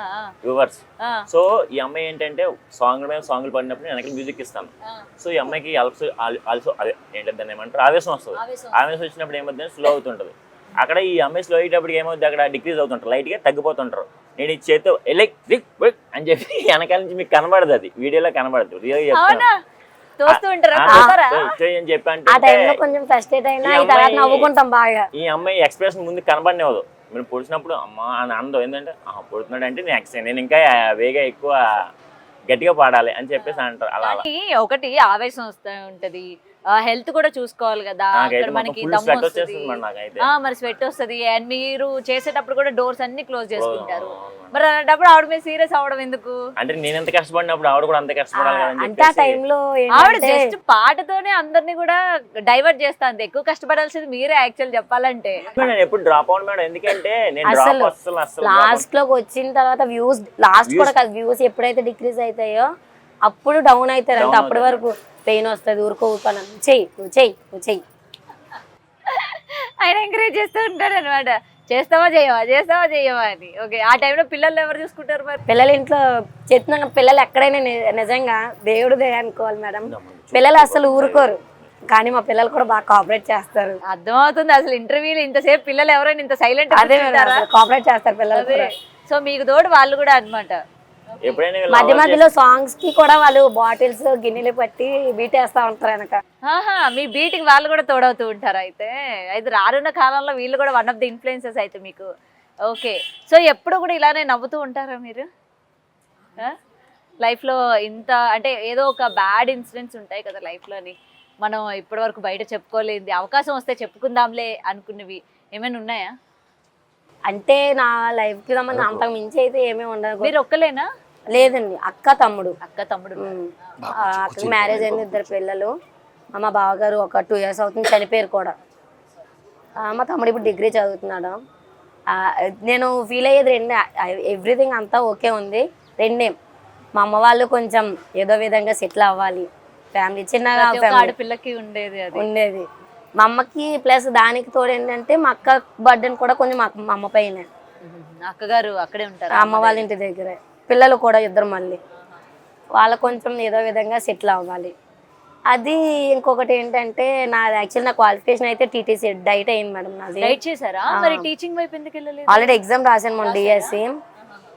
వ్యూవర్స్. సో ఈ అమ్మాయి ఏంటంటే సాంగ్లు పడినప్పుడు నేను వెనక మ్యూజిక్ ఇస్తాను. సో ఈ అమ్మాయికి ఆల్సో అదే ఏంటంటే దాన్ని ఏమంటారు ఆవేశం వస్తుంది. ఆవేశం వచ్చినప్పుడు ఏమవుతుంది స్లో అవుతుంటుంది. అక్కడ ఈ అమ్మాయి స్లో అయ్యేటప్పుడు ఏమవుతుంది అక్కడ డిక్రీజ్ అవుతుంటారు, లైట్గా తగ్గిపోతుంటారు. నేను ఈ చేతితో ఎలక్ట్రిక్ అని చెప్పి వెనకాల నుంచి మీకు కనబడదు, అది వీడియోలో కనబడదు. రియల్గా చెప్తాను ఈ అమ్మాయి ఎక్స్ప్రెషన్ ముందు కనబడినవదు. మీరు పొడిచినప్పుడు అమ్మా అని అందం ఏంటంటే పొడుతున్నాడు అంటే నేను ఇంకా వేగా ఎక్కువ గట్టిగా పాడాలి అని చెప్పేసి అంటారు. అలా ఒకటి ఆవేశం వస్తూ ఉంటది, హెల్త్ కూడా చూసుకోవాలి కదా. మనకి మరి స్వెట్ వస్తుంది అండ్ మీరు చేసేటప్పుడు కూడా డోర్స్ అన్ని క్లోజ్ చేసుకుంటారు. మరి అలాంటప్పుడు ఆవిడ మీద సీరియస్ అవడం ఎందుకు? అంటే నేను ఎంత కష్టపడినప్పుడు ఆవిడ కూడా అంత కష్టపడాలి. ఆవిడ జస్ట్ పాటతోనే అందరినీ కూడా డైవర్ట్ చేస్తాను. ఎక్కువ కష్టపడాల్సింది మీరే యాక్చువల్ చెప్పాలంటే. నేను ఎప్పుడు డ్రాప్ అవును మేడం, ఎందుకంటే నేను లాస్ట్ లోకి వచ్చిన తర్వాత వ్యూస్ లాస్ట్ కూడా కాదు, వ్యూస్ ఎప్పుడైతే డిక్రీజ్ అవుతాయో అప్పుడు డౌన్ అవుతారు. అంటే అప్పటి వరకు పెయిన్ వస్తుంది, ఊరుకోను చెయ్యి నువ్వు చెయ్యి నువ్వు చెయ్యి ఆయన ఎంకరేజ్ చేస్తూ ఉంటాడు అనమాట. చేస్తావా చేయవా అని. ఓకే, ఆ టైంలో పిల్లలు ఎవరు చూసుకుంటారు మరి? పిల్లలు ఇంట్లో చెప్తున్నాను, పిల్లలు ఎక్కడైనా నిజంగా దేవుడు అనుకోవాలి మేడం. పిల్లలు అసలు ఊరుకోరు, కానీ మా పిల్లలు కూడా బాగా కోఆపరేట్ చేస్తారు. అర్థమవుతుంది. అసలు ఇంటర్వ్యూలు ఇంతసేపు పిల్లలు ఎవరైనా ఇంత సైలెంట్ కోఆపరేట్ చేస్తారు పిల్లలు. సో మీకు తోడు వాళ్ళు కూడా అనమాట. మధ్య మధ్యలో సాంగ్స్ కి కూడా వాళ్ళు బాటిల్స్ గిన్నెలు పట్టి బీట్ వేస్తా ఉంటారు వెనక. మీ బీటింగ్ వాళ్ళు కూడా తోడవుతూ ఉంటారు. అయితే రానున్న కాలంలో వీళ్ళు కూడా వన్ ఆఫ్ ది ఇన్ఫ్లుయెన్సెస్ అయితే మీకు. ఓకే, సో ఎప్పుడు కూడా ఇలానే నవ్వుతూ ఉంటారా మీరు లైఫ్లో? ఇంత అంటే ఏదో ఒక బ్యాడ్ ఇన్సిడెంట్స్ ఉంటాయి కదా లైఫ్లోని, మనం ఇప్పటి వరకు బయట చెప్పుకోలేంది, అవకాశం వస్తే చెప్పుకుందాంలే అనుకున్నవి ఏమైనా ఉన్నాయా? అంటే నా లైఫ్ కి సంబంధించి అంతకు మించి అయితే ఏమీ ఉండదు. మీరు ఒక్కలేనా? లేదండి, అక్క తమ్ముడు. అక్కకి మ్యారేజ్ అయింది, 2 పిల్లలు. మా బావగారు ఒక 2 years అవుతుంది, చనిపోయారు కూడా. మా తమ్ముడు ఇప్పుడు డిగ్రీ చదువుతున్నాడు. నేను ఫీల్ అయ్యేది ఎవ్రీథింగ్ అంతా ఓకే ఉంది. మా అమ్మ వాళ్ళు కొంచెం ఏదో విధంగా సెటిల్ అవ్వాలి, ఫ్యామిలీ చిన్నగా ఆడపిల్లకి ఉండేది. మా అమ్మకి ప్లస్ దానికి తోడు ఏంటంటే మా అక్క బర్త్డే కూడా కొంచెం మా అమ్మ పైన. అక్కగారు అక్కడే ఉంటారు అమ్మ వాళ్ళ ఇంటి దగ్గరే. పిల్లలు కూడా 2 మళ్ళీ వాళ్ళ కొంచెం ఏదో విధంగా సెటిల్ అవ్వాలి. అది ఇంకొకటి ఏంటంటే నాది యాక్చువల్ నా క్వాలిఫికేషన్ అయితే టీటీసీ డైట్ అయింది మేడం. నాది డైట్ చేశారా? మరి టీచింగ్ వైపు ఎందుకు వెళ్ళలేదు? ఆల్రెడీ ఎగ్జామ్ రాశాను మొన్న డిఎస్సి.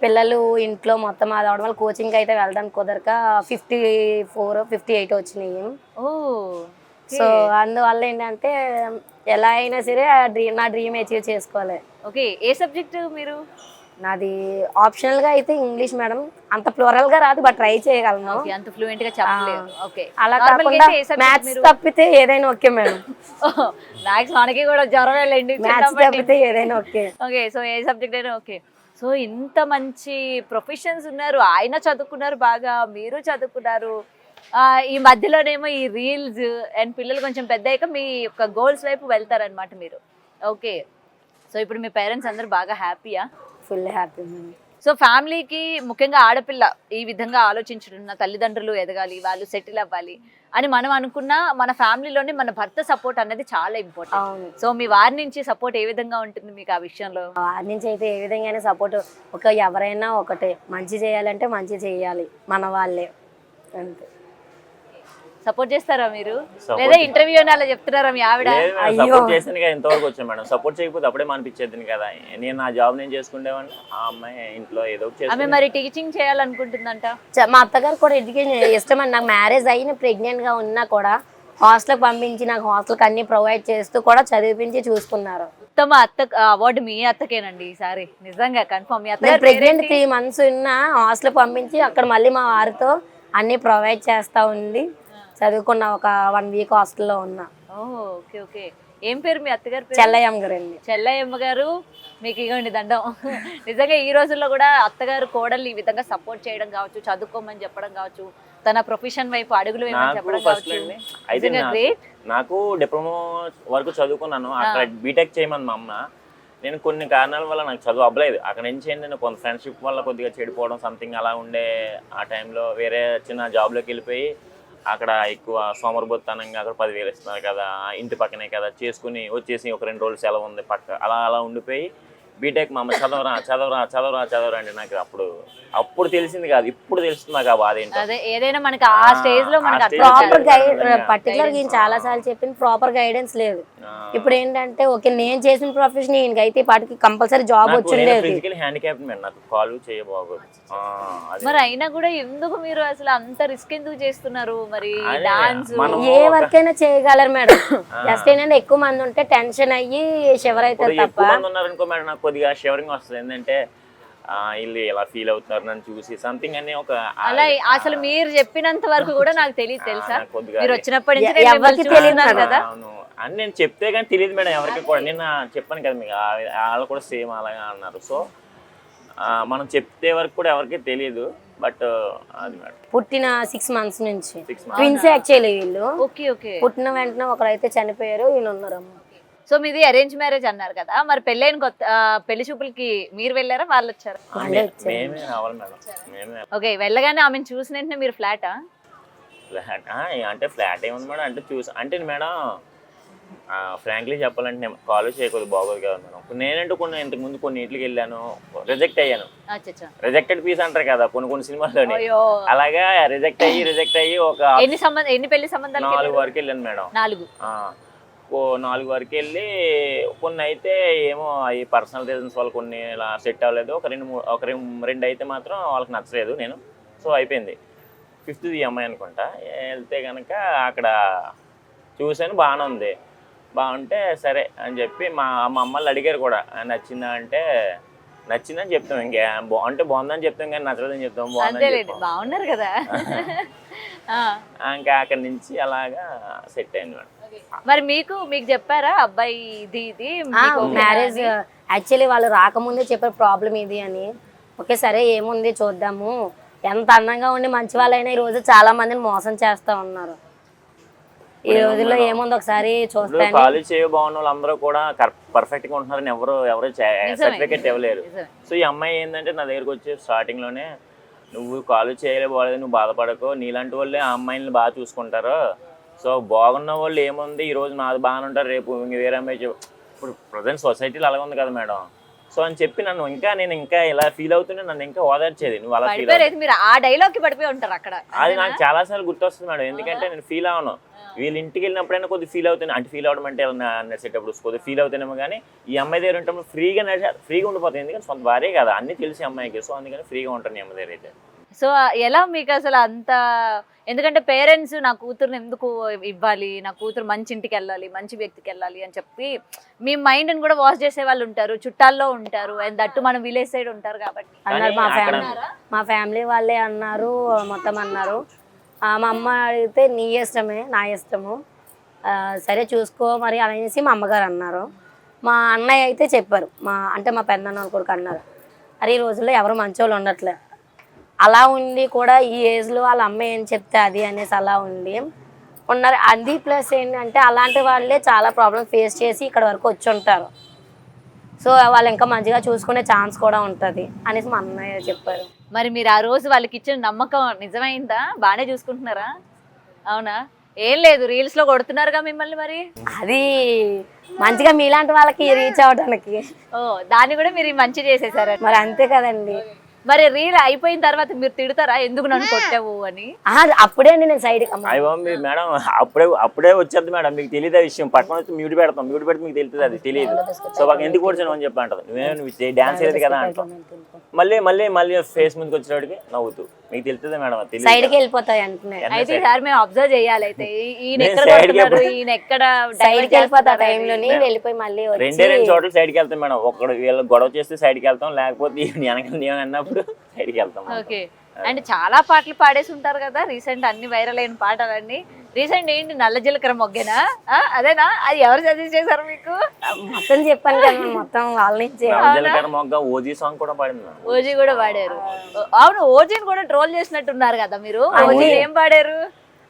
పిల్లలు ఇంట్లో మొత్తం అది అవడం వల్ల కోచింగ్ అయితే వెళ్ళడానికి కుదరక 54, 58 వచ్చినాయి. సో అందువల్ల ఏంటంటే ఎలా అయినా సరే నా డ్రీమ్ అచీవ్ చేసుకోవాలి. ఓకే, ఏ సబ్జెక్ట్ మీరు? నాది ఆప్షనల్ గా అయితే ఇంగ్లీష్ మేడం. అంత ఫ్లోరల్ గా రాదు, బట్ ట్రై చేయగలను. అంత ఫ్లూయెంట్ గా చెప్పలేదు. ఓకే, అలా కాకుండా మ్యాథ్స్ తప్పితే ఏదైనా ఓకే మేడం. మ్యాథ్స్ మనకి కూడా జ్వరం వెళ్ళండి, మ్యాథ్స్ తప్పితే ఏదైనా ఓకే. ఓకే, సో ఏ సబ్జెక్ట్ అయినా ఓకే. సో ఇంత మంచి ప్రొఫెషన్స్ ఉన్నారు, ఆయన చదువుకున్నారు బాగా, మీరు చదువుకున్నారు. ఈ మధ్యలోనేమో ఈ రీల్స్ అండ్ పిల్లలు కొంచెం పెద్ద అయ్యాక మీ యొక్క గోల్స్ వైపు వెళ్తారనమాట మీరు. ఓకే, సో ఇప్పుడు మీ పేరెంట్స్ అందరూ బాగా హ్యాపీయా? Full happy. సో ఫ్యామిలీకి ముఖ్యంగా ఆడపిల్ల ఈ విధంగా ఆలోచించుతున్న తల్లిదండ్రులు ఎదగాలి, వాళ్ళు సెటిల్ అవ్వాలి అని మనం అనుకున్నా మన ఫ్యామిలీలోనే మన భర్త సపోర్ట్ అనేది చాలా ఇంపార్టెంట్. సో మీ వారి నుంచి సపోర్ట్ ఏ విధంగా ఉంటుంది మీకు ఆ విషయంలో? వారి నుంచి అయితే ఏ విధంగా సపోర్ట్, ఎవరైనా ఒకటే, మంచి చేయాలంటే మంచి చేయాలి మన వాళ్ళే, అంతే. సపోర్ట్ చేస్తారా మీరు? లేదా ఇంటర్వ్యూ అని అలా చెప్తున్నారా మీ ఆవిడ? సపోర్ట్ చేసింది కదా ఇంతవరకు వచ్చాను మేడం. సపోర్ట్ చేయకపోతే అప్పుడే అనిపించేది కదా. నేను నా జాబ్ నేను చేసుకుంటేవాడిని, ఆ అమ్మాయి ఇంట్లో ఏదో ఆమె మరి టీచింగ్ చేయాలనుకుంటుందంట. మా అత్తగారు కూడా ఎడ్యుకేషన్ ఇష్టమని, నాకు మ్యారేజ్ అయిన ప్రెగ్నెంట్ గా ఉన్నా కూడా హాస్టల్కి పంపించి నాకు హాస్టల్కి అన్ని ప్రొవైడ్ చేస్తూ కూడా చదివించి చూసుకున్నారు. ఉత్తమ అత్త అవార్డు మీ అత్తకేనండి ఈసారి, నిజంగా కన్ఫర్మ్. ప్రెగ్నెంట్ 3 months ఉన్నా హాస్టల్ పంపించి అక్కడ మళ్ళీ మా వారితో అన్ని ప్రొవైడ్ చేస్తా ఉంది. చదువుకున్న ఒక 1 week హాస్టల్లో ఉన్నా. ఓకే ఓకే, ఏం పేరు మీ అత్తగారు? చెల్లయ్యమ్మ గారు అండి. చెల్లయ్యమ్మ గారు, మీకు ఇగోండి దండం. నిజంగా ఈ రోజుల్లో కూడా అత్తగారు కోడలు ఈ విధంగా సపోర్ట్ చేయడం కావచ్చు, చదువుకోమని చెప్పడం కావచ్చు, తన ప్రొఫెషన్ వైపు అడుగులు వేయమని చెప్పడం కావచ్చు. నాకు డిప్లొమా వరకు చదువుకున్నాను, అక్కడ బీటెక్ చేయమని మా అమ్మ. నేను కొన్ని కారణాల వల్ల నాకు చదువు అవ్వలేదు. అక్కడ నుంచి ఏంటంటే కొంత ఫ్రెండ్షిప్ వల్ల కొద్దిగా చెడిపోవడం సంథింగ్ అలా ఉండే. ఆ టైంలో వేరే చిన్న జాబ్లోకి వెళ్ళిపోయి అక్కడ ఎక్కువ సోమరబొత్తనంగా అక్కడ 10,000 ఇస్తున్నారు కదా, ఇంటి పక్కనే కదా చేసుకుని వచ్చేసి ఒక 2 రోజులు సెలవు ఉంది పక్క అలా ఉండిపోయి బీటెక్ మా అమ్మ చదవరా అంటే నాకు అప్పుడు తెలిసింది కాదు, ఇప్పుడు తెలుస్తుంది నాకు ఆ బాధ ఏంటో. అదే ఏదైనా మనకి ఆ స్టేజ్ లో మనకి అట్లా ప్రాపర్ పర్టికులర్ ఈయన చాలా సార్లు చెప్పింది ప్రాపర్ గైడెన్స్ లేదు. ఇప్పుడు ఏంటంటే ఓకే నేను చేసిన ప్రొఫెషన్ ఈయనకైతే పాటికి కంపల్సరీ జాబ్ వచ్చిండేది. ఫిజికల్ హ్యాండిక్యాప్ మేడం, నాకు కాలు చేయబోగదు. మరి అయినా కూడా ఎందుకు మీరు అసలు అంత రిస్క్ ఎందుకు చేస్తున్నారు మరి? డాన్స్ ఏ వర్క్ అయినా చేయగలరు మేడం, జస్ట్ ఏంటంటే ఎక్కువ మంది ఉంటే టెన్షన్ అయ్యి షివర్ అవుతారు తప్ప. ఎక్కువ మంది ఉన్నారనుకో మేడం నాకు కొద్దిగా షివరింగ్ వస్తుంది. ఏంటంటే వీళ్ళు ఎలా ఫీల్ అవుతారు నన్ను చూసి సంథింగ్ అని ఒక అలా. అసలు మీరు చెప్పినంత వరకు కూడా నాకు తెలియదు తెలుసా, కొద్దిగా మీరు వచ్చినప్పటి నుంచి ఎవరికి తెలియదు కదా. అని నేను చెప్తే కానీ తెలియదు మేడం ఎవరికి కూడా. నేను చెప్పాను కదా మీకు, వాళ్ళు కూడా సేమ్ అలాగే అన్నారు. సో మనం చెప్తే వరకు కూడా ఎవరికి తెలియదు. బట్ అది మేడం పుట్టిన 6 months నుంచి ట్విన్స్ యాక్చువల్లీ వీళ్ళు. Okay okay. పుట్టిన వెంటనే ఒకరైతే చనిపోయారు, ఈయన ఉన్నారు. సో మీది అరేంజ్ మ్యారేజ్ అన్నారు కదా, మరి పెళ్ళైన కొత్త పెళ్లి చూపులకి మీరు వెళ్ళారా వాళ్ళు వచ్చారా? మేమే రావాలి మేడం, మేమే. ఓకే, వెళ్ళగానే ఆమెను చూసిన వెంటనే మీరు ఫ్లాటా? ఫ్లాట్ అంటే ఫ్లాట్ ఏముంది మేడం, అంటే అంటే మేడం ఫ్రాంక్లీ చెప్పాలంటే నేను కాలేజ్ చేయకూడదు బాగోదు కదా మేడం. నేనంటూ ఇంతకుముందు కొన్ని ఇంటికి వెళ్ళాను, రిజెక్ట్ అయ్యాను. రిజెక్టెడ్ పీస్ అంటారు కదా కొన్ని సినిమాల్లోనే, అలాగా రిజెక్ట్ అయ్యి ఒక ఎన్ని పెళ్లి సంబంధాలు? 4 వరకు వెళ్ళాను మేడం. 4 వరకు వెళ్ళి కొన్ని అయితే ఏమో అవి పర్సనల్ రీజన్స్ వల్ల కొన్ని ఇలా సెట్ అవ్వలేదు. ఒక రెండు అయితే మాత్రం వాళ్ళకి నచ్చలేదు నేను. సో అయిపోయింది. 5th అమ్మాయి అనుకుంటా. వెళ్తే కనుక అక్కడ చూశాను, బాగానే ఉంది. బాగుంటే సరే అని చెప్పి మా అమ్మలు అడిగారు కూడా, నచ్చిందా అంటే నచ్చిందని చెప్తాం. ఇంకా అంటే బాగుందని చెప్తాం కానీ నచ్చలేదని చెప్తాం. బాగున్నారు కదా. ఇంకా అక్కడి నుంచి అలాగా సెట్ అయింది మేడం. మరి మీకు చెప్పారా అబ్బాయి ఇది మ్యారేజ్? యాక్చువల్లీ వాళ్ళు రాకముందే చెప్పారు ప్రాబ్లం ఇది అని. ఓకే సరే ఏముంది చూద్దాము. ఎంత అందంగా ఉండి మంచి వాళ్ళైనా ఈ రోజు చాలా మందిని మోసం చేస్తా ఉన్నారు. ఈ రోజుల్లో ఏముంది ఒకసారి చూస్తాను. కాలేజ్ చేయ బాగున్న వాళ్ళందరూ కూడా పర్ఫెక్ట్ గా ఉంటున్నారని ఎవరు సర్టిఫికెట్ ఇవ్వలేరు. సో ఈ అమ్మాయి ఏంటంటే నా దగ్గరకు వచ్చి స్టార్టింగ్ లోనే, నువ్వు కాలేజ్ చేయలేకపోలేదు, నువ్వు బాధపడకు, నీలాంటి వాళ్ళే ఆ అమ్మాయిని బాగా చూసుకుంటారు. సో బాగున్న వాళ్ళు ఏముంది, ఈ రోజు నాది బాగానే ఉంటారు, రేపు ఇంక వేరే అమ్మాయి ఇప్పుడు ప్రజెంట్ సొసైటీలో అలాగే ఉంది కదా మేడం. సో అని చెప్పి నేను ఇంకా ఇలా ఫీల్ అవుతుంటే నన్ను ఇంకా ఓదార్చేది. నువ్వు అలా ఫీల్ మీరు ఆ డైలాగ్ కి పడిపోయి ఉంటారు అక్కడ. అది నాకు చాలా సార్లు గుర్తొస్తుంది మేడం. ఎందుకంటే నేను ఫీల్ అవ్వను, వీళ్ళ ఇంటికి వెళ్ళినప్పుడైనా కొద్దిగా ఫీల్ అవుతాను. అంటే ఫీల్ అవ్వడం అంటే నడిచేటప్పుడు కొద్దిగా ఫీల్ అవుతానేమో, కానీ ఈ అమ్మాయి దగ్గర ఉంటే ఫ్రీగా ఉండిపోతాయి. ఎందుకంటే సొంత భార్య కదా, అన్ని తెలిసి అమ్మాయికి. సో అందుకని ఫ్రీగా ఉంటాను ఈ అమ్మాయి దగ్గర అయితే. సో ఎలా మీకు అసలు అంత, ఎందుకంటే పేరెంట్స్ నా కూతురుని ఎందుకు ఇవ్వాలి, నా కూతురు మంచి ఇంటికి వెళ్ళాలి, మంచి వ్యక్తికి వెళ్ళాలి అని చెప్పి మీ మైండ్ని కూడా వాష్ చేసే వాళ్ళు ఉంటారు, చుట్టాల్లో ఉంటారు, అండ్ దట్టు మనం విలేజ్ సైడ్ ఉంటారు కాబట్టి అన్నారు. మా ఫ్యామిలీ వాళ్ళే అన్నారు, మొత్తం అన్నారు. మా అమ్మ అడిగితే నీ ఇష్టమే నా ఇష్టము, సరే చూసుకో మరి అనేసి మా అమ్మగారు అన్నారు. మా అన్నయ్య అయితే చెప్పారు, మా పెద్దన్న కొడుకు అన్నారు, అరే ఈ రోజుల్లో ఎవరు మంచోళ్ళు ఉండట్లే, అలా ఉండి కూడా ఈ ఏజ్లో వాళ్ళ అమ్మ ఏం చెప్తే అది అనేసి అలా ఉన్నారు. అది ప్లస్ ఏంటంటే అలాంటి వాళ్ళే చాలా ప్రాబ్లమ్స్ ఫేస్ చేసి ఇక్కడ వరకు వచ్చి ఉంటారు. సో వాళ్ళు ఇంకా మంచిగా చూసుకునే ఛాన్స్ కూడా ఉంటుంది అనేసి మా అన్నయ్య చెప్పారు. మరి మీరు ఆ రోజు వాళ్ళకి ఇచ్చిన నమ్మకం నిజమైందా? బాగానే చూసుకుంటున్నారా? అవునా? ఏం లేదు, రీల్స్ లో కొడుతున్నారుగా మిమ్మల్ని, మరి అది మంచిగా మీలాంటి వాళ్ళకి రీచ్ అవడానికి. దాన్ని కూడా మీరు మంచి చేసేసారు మరి అంతే కదండి. మరి రీల్ అయిపోయిన తర్వాత మీరు తిడతారా ఎందుకు నన్ను కొట్టావు అని? అప్పుడే నేను సైడ్ మేడం అప్పుడే వచ్చేది మేడం. మీకు తెలియదు ఆ విషయం. పక్కన వచ్చి మ్యూట్ పెడితే మీకు తెలుస్తుంది, అది తెలియదు. సో మాకు ఎందుకు కొట్టాను అని చెప్పి అంటారు. నువ్వు డాన్స్ వేయలేదు కదా అంటాం. మళ్ళీ ఫేస్ ముందుకు వచ్చేవాడికి నవ్వుతూ మీకు తెలుస్తుంది మేడం, సైడ్కి వెళ్ళిపోతాయి అంటున్నాయి. అయితే సార్ మేము అబ్జర్వ్ చేయాలి. అయితే ఈయన ఎక్కడ సైడ్కి వెళ్ళిపోతా టైంలోని వెళ్ళిపోయి మళ్ళీ 2 చోట్ల సైడ్కి వెళ్తాం మేడం. ఒకడు వీళ్ళు గొడవ చేస్తే సైడ్కి వెళ్తాం, లేకపోతే వెనకాల అన్నప్పుడు సైడ్కి వెళ్తాం. ఓకే. అండ్ చాలా పాటలు పాడేసి ఉంటారు కదా రీసెంట్, అన్ని వైరల్ అయిన పాటలన్నీ. రీసెంట్ ఏంటి, నల్ల జీలకర్ర మొగ్గేనా? అదేనా? అది ఎవరు సజెస్ట్ చేశారు మీకు? మొత్తం చెప్పాను కదా, మొత్తం వాళ్ళ నుంచి. నల్ల జీలకర్ర మొగ్గ ఓజీ సాంగ్ కూడా పాడింది. ఓజీ కూడా పాడారు. అవును, ఓజీని కూడా ట్రోల్ చేసినట్టున్నారు కదా మీరు. ఓజీ ఏం పాడారు?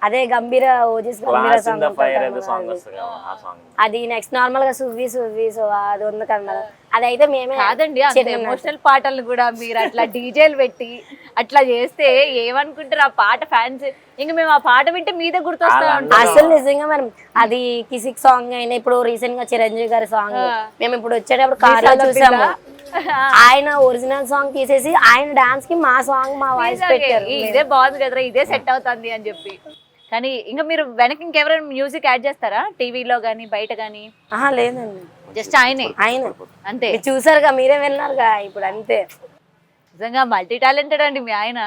అదే గంభీర ఓజిస్ గంభీర క్లాస్ ఇన్ సాంగ్ ద ఉంటుంది ఫైర్ కదా ఏదో సాంగ్ అది. వస్తుంది కదా, ఆ సాంగ్. అది నెక్స్ట్ నార్మల్ గా సువ్వి సువ్వి సో అది ఉంది కదా మేడం, అదైతే మేమే కాదండి అంత ఎమోషనల్ పాటలు కూడా మీరు అట్లా డీజేలు పెట్టి అట్లా చేస్తే ఏమనుకుంటారు ఆ పాట ఫ్యాన్స్? ఇంకా మేము ఆ పాట వింటే మీదే గుర్తొస్తా ఉంటాం. అసలు నిజంగా మనం అది కిసిక్ సాంగ్ అయినా ఇప్పుడు రీసెంట్ గా చిరంజీవి గారి సాంగ్ మేము ఇప్పుడు వచ్చేటప్పుడు కార్ లో చూసాము, ఆయన ఒరిజినల్ సాంగ్ తీసేసి ఆయన డాన్స్ కి మా సాంగ్ మా వాయిస్ పెట్టారు. ఇదే బాగుంది కదరా, ఇదే సెట్ అవుతుంది అని చెప్పి. కానీ ఇంకా మీరు వెనక ఇంకెవరైనా మ్యూజిక్ యాడ్ చేస్తారా టీవీలో గానీ బయట గానీ? ఆహా లేదండి, జస్ట్ ఆయనే ఆయన అంతే. మీరు చూసారుగా, మీరే విన్నారుగా ఇప్పుడు అంతే. నిజంగా మల్టీ టాలెంటెడ్ అండి మీ ఆయన,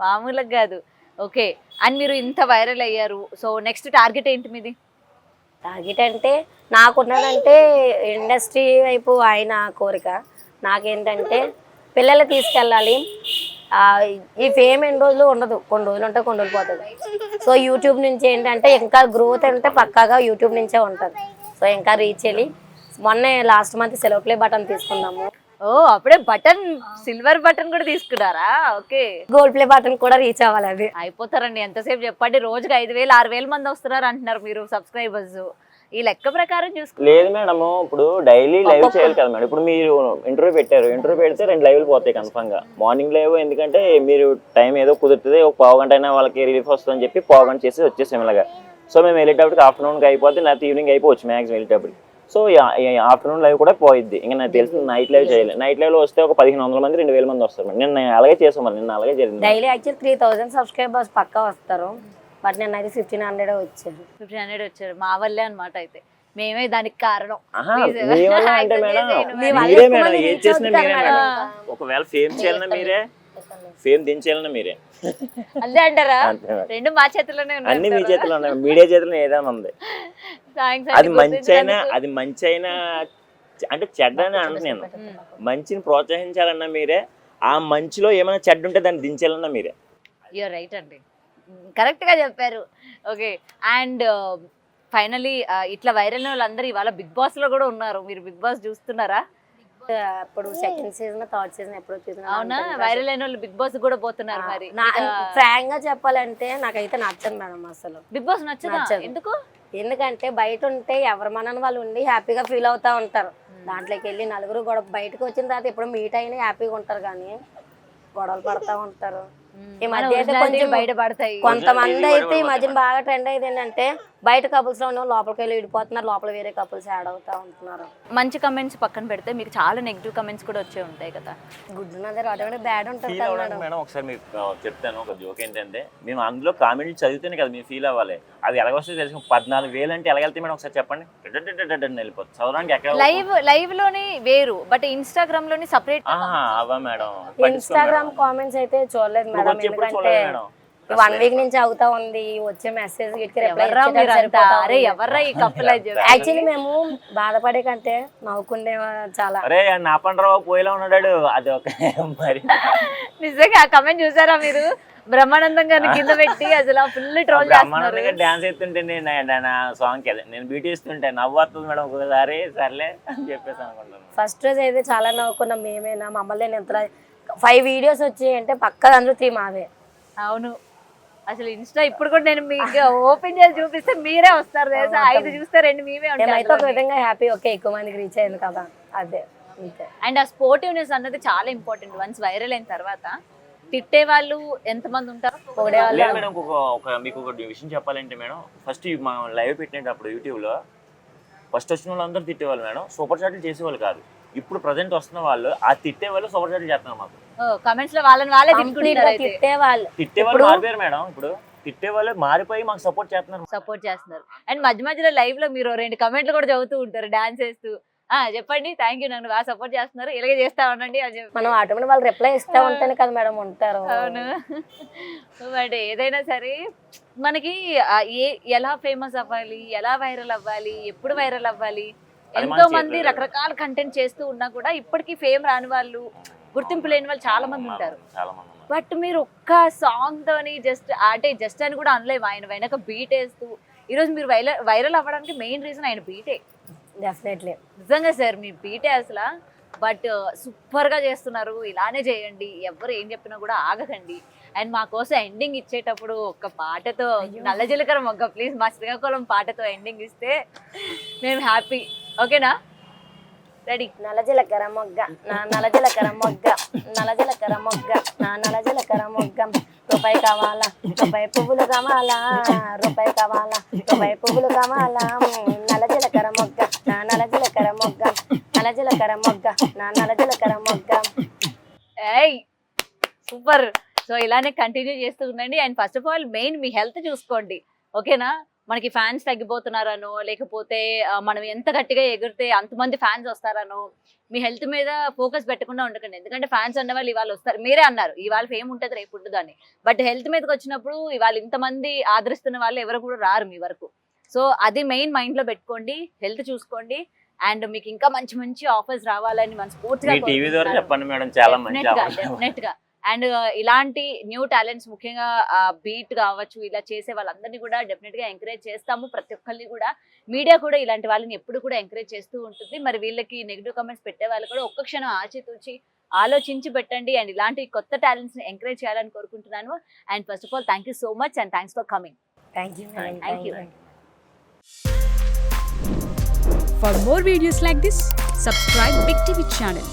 మామూలుగా కాదు. ఓకే, అండ్ మీరు ఇంత వైరల్ అయ్యారు, సో నెక్స్ట్ టార్గెట్ ఏంటి మీది? టార్గెట్ అంటే నాకున్నదంటే ఇండస్ట్రీ వైపు ఆయన కోరిక, నాకేంటంటే పిల్లలు తీసుకెళ్ళాలి. ఈ ఫేమ్ ఎన్ని రోజులు ఉండదు, కొన్ని రోజులు ఉంటే కొన్ని రోజులు పోతుంది. సో యూట్యూబ్ నుంచి ఏంటంటే ఇంకా గ్రోత్ అంటే పక్కాగా యూట్యూబ్ నుంచే ఉంటుంది. సో ఇంకా రీచ్ వెళ్ళి మొన్నే లాస్ట్ మంత్ సెలవు ప్లే బటన్ తీసుకున్నాము. ఓ అప్పుడే బటన్, సిల్వర్ బటన్ కూడా తీసుకున్నారా? ఓకే, గోల్డ్ ప్లే బటన్ కూడా రీచ్ అవ్వాలి. అది అయిపోతారండి, ఎంతసేపు చెప్పండి. రోజుకి 5,000 6,000 మంది వస్తున్నారు అంటున్నారు మీరు సబ్స్క్రైబర్స్. ఈ లెక్క ప్రకారం చూసుకో. లేదు మేడం, ఇప్పుడు డైలీ లైవ్ చేయాలి కదా మేడం. ఇప్పుడు మీరు ఇంటర్వ్యూ పెట్టారు, ఇంటర్వ్యూ పెడితే 2 లైవ్లు పోతాయి కన్ఫర్మ్ గా. మార్నింగ్ లైవ్ ఎందుకంటే మీరు టైం ఏదో కుదురుతుంది, ఒక పావు గంట అయినా వాళ్ళకి రిలీఫ్ వస్తుందని చెప్పి పావు గంట చేసి వచ్చేసాం ఇలాగా. సో మేము వెళ్ళేటప్పటికి ఆఫ్టర్నూన్కి అయిపోతే, లేకపోతే ఈవినింగ్ అయిపోవచ్చు మ్యాక్సిమం వెళ్ళేటప్పుడు. సో ఆఫ్టర్నూన్ లైవ్ కూడా పోయిద్ది. ఇంకా నాకు తెలిసి నైట్ లైవ్ చేయాలి. నైట్ లైవ్ లో వస్తే ఒక 1,500 మంది 2,000 మంది వస్తారు మేడం. నేను అలాగే చేసాం, మరి నిన్న అలాగే జరిగింది. డైలీ యాక్చువల్ 3,000 సబ్స్క్రైబర్స్ పక్కా వస్తారు, బట్ నేను అయితే 1,500 వచ్చారు. 1,500 వచ్చారు, మా వల్లే అనమాట. అయితే మేమే దానికి కారణం. మీ వల్ల అంటే మేడం మీరే మేడం, ఏం చేసినా మీరే మేడం. ఒకవేళ ఫేమ్ చేయాలన్నా మీరే, ఫేమ్ దించేయాలన్నా మీరే. అదే అంటారా? రెండు మా చేతిలోనే ఉన్నాయి. అన్ని మీ చేతిలో ఉన్నాయి, మీడియా చేతిలో ఏదైనా ఉంది. అది మంచి అయినా అంటే చెడ్డ అని అంటే నేను మంచిని ప్రోత్సహించాలన్నా మీరే, ఆ మంచిలో ఏమైనా చెడ్డ ఉంటే దాన్ని దించాలన్నా మీరే. యూర్ రైట్ అండి, కరెక్ట్ గా చెప్పారు. ఓకే, అండ్ ఫైనలీ ఇట్లా వైరల్ వాళ్ళందరూ ఇవాళ బిగ్ బాస్ లో కూడా ఉన్నారు. మీరు బిగ్ బాస్ చూస్తున్నారా? అప్పుడు సెకండ్ సీజన్ థర్డ్ సీజన్ ఎప్పుడు చూసినా. అవునా, వైరల్ అయిన వాళ్ళు బిగ్ బాస్ కూడా పోతున్నారు. మరి ఫ్రాంక్ గా చెప్పాలంటే నాకైతే నచ్చదు మేడం అసలు. బిగ్ బాస్ నచ్చదు. ఎందుకు? ఎందుకంటే బయట ఉంటే ఎవరి మనని వాళ్ళు ఉండి హ్యాపీగా ఫీల్ అవుతా ఉంటారు. దాంట్లోకి వెళ్ళి నలుగురు గొడవ, బయటకు వచ్చిన తర్వాత ఎప్పుడు మీట్ అయినా హ్యాపీగా ఉంటారు, కానీ గొడవలు పడతా ఉంటారు. ఈ మధ్య అయితే కొంచెం బయటపడతాయి. కొంతమంది అయితే ఈ మధ్యన బాగా ట్రెండ్ అయింది ఏంటంటే బయట కపుల్స్ లో ఉన్న లోపలికి వెళ్ళి విడిపోతున్నారు, లోపల వేరే కపుల్స్ యాడ్ అవుతా ఉంటున్నారు. మంచి కమెంట్స్ పక్కన పెడితే మీకు చాలా నెగిటివ్ కమెంట్స్ కూడా వచ్చే ఉంటాయి కదా. గుడ్ ఉన్నది ఆటోమేటిక్ బ్యాడ్ ఉంటుంది కదా మేడం. మేడం ఒకసారి మీకు చెప్తాను ఒక జోక్ ఏంటంటే, మేము అందులో కామెంట్లు చదివితేనే కదా మీరు ఫీల్ అవ్వాలి. అది ఎలాగొస్తే తెలుసు. 14,000 అంటే ఎలాగెళ్తే మేడం ఒకసారి చెప్పండి. వెళ్ళిపోతుంది చదవడానికి. ఎక్కడ లైవ్ లోని వేరు, బట్ ఇన్స్టాగ్రామ్ లోని సపరేట్. అవా మేడం, ఇన్స్టాగ్రామ్ కామెంట్స్ అయితే చూడలేదు మేడం, ఎందుకంటే 1 వీక్ నుంచి అవుతా ఉంది. వచ్చే మెసేజ్ యాక్చువల్లీ మేము బాధపడే కంటే నవ్వుకునే చాలా. అరే నా పండ్రావు పోయేలా ఉన్నాడు అది ఒక మరి. నిజంగా ఆ కమెంట్ చూసారా మీరు? బ్రహ్మానందం గారిని కింద పెట్టి అసలు ఫుల్ ట్రోల్ చేస్తున్నారు. డాన్స్ ఎత్తుంటే నా సాంగ్ కి నేను బీట్ ఇస్తుంటే నవ్వు వస్తుంది మేడం ఒకసారి. సర్లే అని చెప్పేసి అనుకుంటాను. ఫస్ట్ రోజు అయితే చాలా నవ్వుకున్నాం మేమేనా, మమ్మల్ని ఎంత 5 వీడియోస్ వచ్చాయి అంటే పక్కా అందులో 3 మావే. అవును, అసలు ఇన్స్టా ఇప్పుడు కూడా నేను మీకు ఓపెన్ చేసి చూపిస్తే మీరే వస్తారు తెలుసా. 5 చూస్తే 2 మీవే ఉంటాయి. అయితే ఒక విధంగా హ్యాపీ, ఓకే ఎక్కువ మందికి రీచ్ అయింది కదా, అదే అంతే. అండ్ ఆ స్పోర్టివ్నెస్ అన్నది చాలా ఇంపార్టెంట్. వన్స్ వైరల్ అయిన తర్వాత తిట్టే వాళ్ళు ఎంతమంది ఉంటారు? మేడం మీకు ఒక విషయం చెప్పాలంటే మేడం, ఫస్ట్ మా లైవ్ పెట్టినప్పుడు యూట్యూబ్ లో ఫస్ట్ వచ్చిన వాళ్ళందరూ తిట్టేవాళ్ళు మేడం, సూపర్ చాట్లు చేసేవాళ్ళు కాదు. ఇప్పుడు ప్రజెంట్ వస్తున్న వాళ్ళు ఆ తిట్టే వాళ్ళు సూపర్ చాట్లు చేస్తున్నారు. మాకు కమెంట్స్ లో వాళ్ళే తిట్టేవాళ్ళు మారిపోయారు మేడం. ఇప్పుడు తిట్టే వాళ్ళు మారిపోయి మాకు సపోర్ట్ చేస్తున్నారు. అండ్ మధ్యలో లైవ్ లో మీరు 2 కమెంట్లు కూడా చదువుతూ ఉంటారు డాన్స్ చేస్తూ. చెప్పండి, థ్యాంక్ యూ, నన్ను బాగా సపోర్ట్ చేస్తున్నారు, ఇలాగే చేస్తా ఉండండి అని చెప్పి. మనం ఆటోమేటిక్ వాళ్ళు రిప్లై ఇస్తా ఉంటేనే కదా మేడం ఉంటారు. అవును, బట్ ఏదైనా సరే మనకి ఎలా ఫేమస్ అవ్వాలి, ఎలా వైరల్ అవ్వాలి, ఎప్పుడు వైరల్ అవ్వాలి, ఎంతో మంది రకరకాల కంటెంట్ చేస్తూ ఉన్నా కూడా ఇప్పటికీ ఫేమ్ రాని వాళ్ళు, గుర్తింపు లేని వాళ్ళు చాలా మంది ఉంటారు. బట్ మీరు ఒక్క సాంగ్ తోని జస్ట్ అని కూడా అనలేము. ఆయన వెనక బీట్ వేస్తూ ఈరోజు మీరు వైరల్ అవ్వడానికి మెయిన్ రీజన్ ఆయన బీటే. డెఫినెట్లీ నిజంగా సార్ మీ బీటే అసలు. బట్ సూపర్ గా చేస్తున్నారు, ఇలానే చేయండి, ఎవరు ఏం చెప్పినా కూడా ఆగకండి. అండ్ మా కోసం ఎండింగ్ ఇచ్చేటప్పుడు ఒక పాటతో నల్ల జీలకర్ర మొగ్గ ప్లీజ్ మా శ్రీకాకుళం పాటతో ఎండింగ్ ఇస్తే మేము హ్యాపీ. ఓకేనా? రెడీ? నల్ల జీలకర్ర మొగ్గ నా నల్ల జీలకర్ర మొగ్గ నల్ల జీలకర్ర మొగ్గ నా నల్ల జీలకర్ర మొగ్గ రూపాయి కావాలా రూపాయి పువ్వులు కావాలా రూపాయి కావాలా రూపాయి పువ్వులు కావాలా నల్ల జీలకర్ర మొగ్గ నా నల్ల జీలకర్ర మొగ్గ నల్ల జీలకర్ర మొగ్గ నా నల్ల జీలకర్ర మొగ్గ. ఏయ్ సూపర్. సో ఇలానే కంటిన్యూ చేస్తూ ఉండండి. And first of all main me health చూసుకోండి. ఓకేనా? మనకి ఫ్యాన్స్ తగ్గిపోతున్నారనో లేకపోతే మనం ఎంత గట్టిగా ఎగిరితే అంతమంది ఫ్యాన్స్ వస్తారనో మీ హెల్త్ మీద ఫోకస్ పెట్టకుండా ఉండకండి. ఎందుకంటే ఫ్యాన్స్ అన్న వాళ్ళు ఇవాళ వస్తారు, మీరే అన్నారు ఇవాళ ఫేమ్ ఉంటుంది రేపు ఉంటుంది అని. బట్ హెల్త్ మీదకి వచ్చినప్పుడు ఇవాళ ఇంతమంది ఆదరిస్తున్న వాళ్ళు ఎవరు కూడా రారు మీ వరకు. సో అది మెయిన్ మైండ్లో పెట్టుకోండి, హెల్త్ చూసుకోండి. అండ్ మీకు ఇంకా మంచి మంచి ఆఫర్స్ రావాలని మన స్పోర్ట్స్ డెఫినెట్ గా. అండ్ ఇలాంటి న్యూ టాలెంట్స్ ముఖ్యంగా బీట్ కావచ్చు ఇలా చేసే వాళ్ళందరినీ కూడా డెఫినెట్ గా ఎంకరేజ్ చేస్తాము. ప్రతి ఒక్కరిని కూడా మీడియా కూడా ఇలాంటి వాళ్ళని ఎప్పుడు కూడా ఎంకరేజ్ చేస్తూ ఉంటుంది. మరి వీళ్ళకి నెగిటివ్ కామెంట్స్ పెట్టే వాళ్ళు కూడా ఒక్క క్షణం ఆచితూచి ఆలోచించి పెట్టండి. అండ్ ఇలాంటి కొత్త టాలెంట్స్ ని ఎంకరేజ్ చేయాలని కోరుకుంటున్నాను. And first of all thank you so much and thanks for coming. Thank you. Thank you. For more videos like this, subscribe Big TV channel.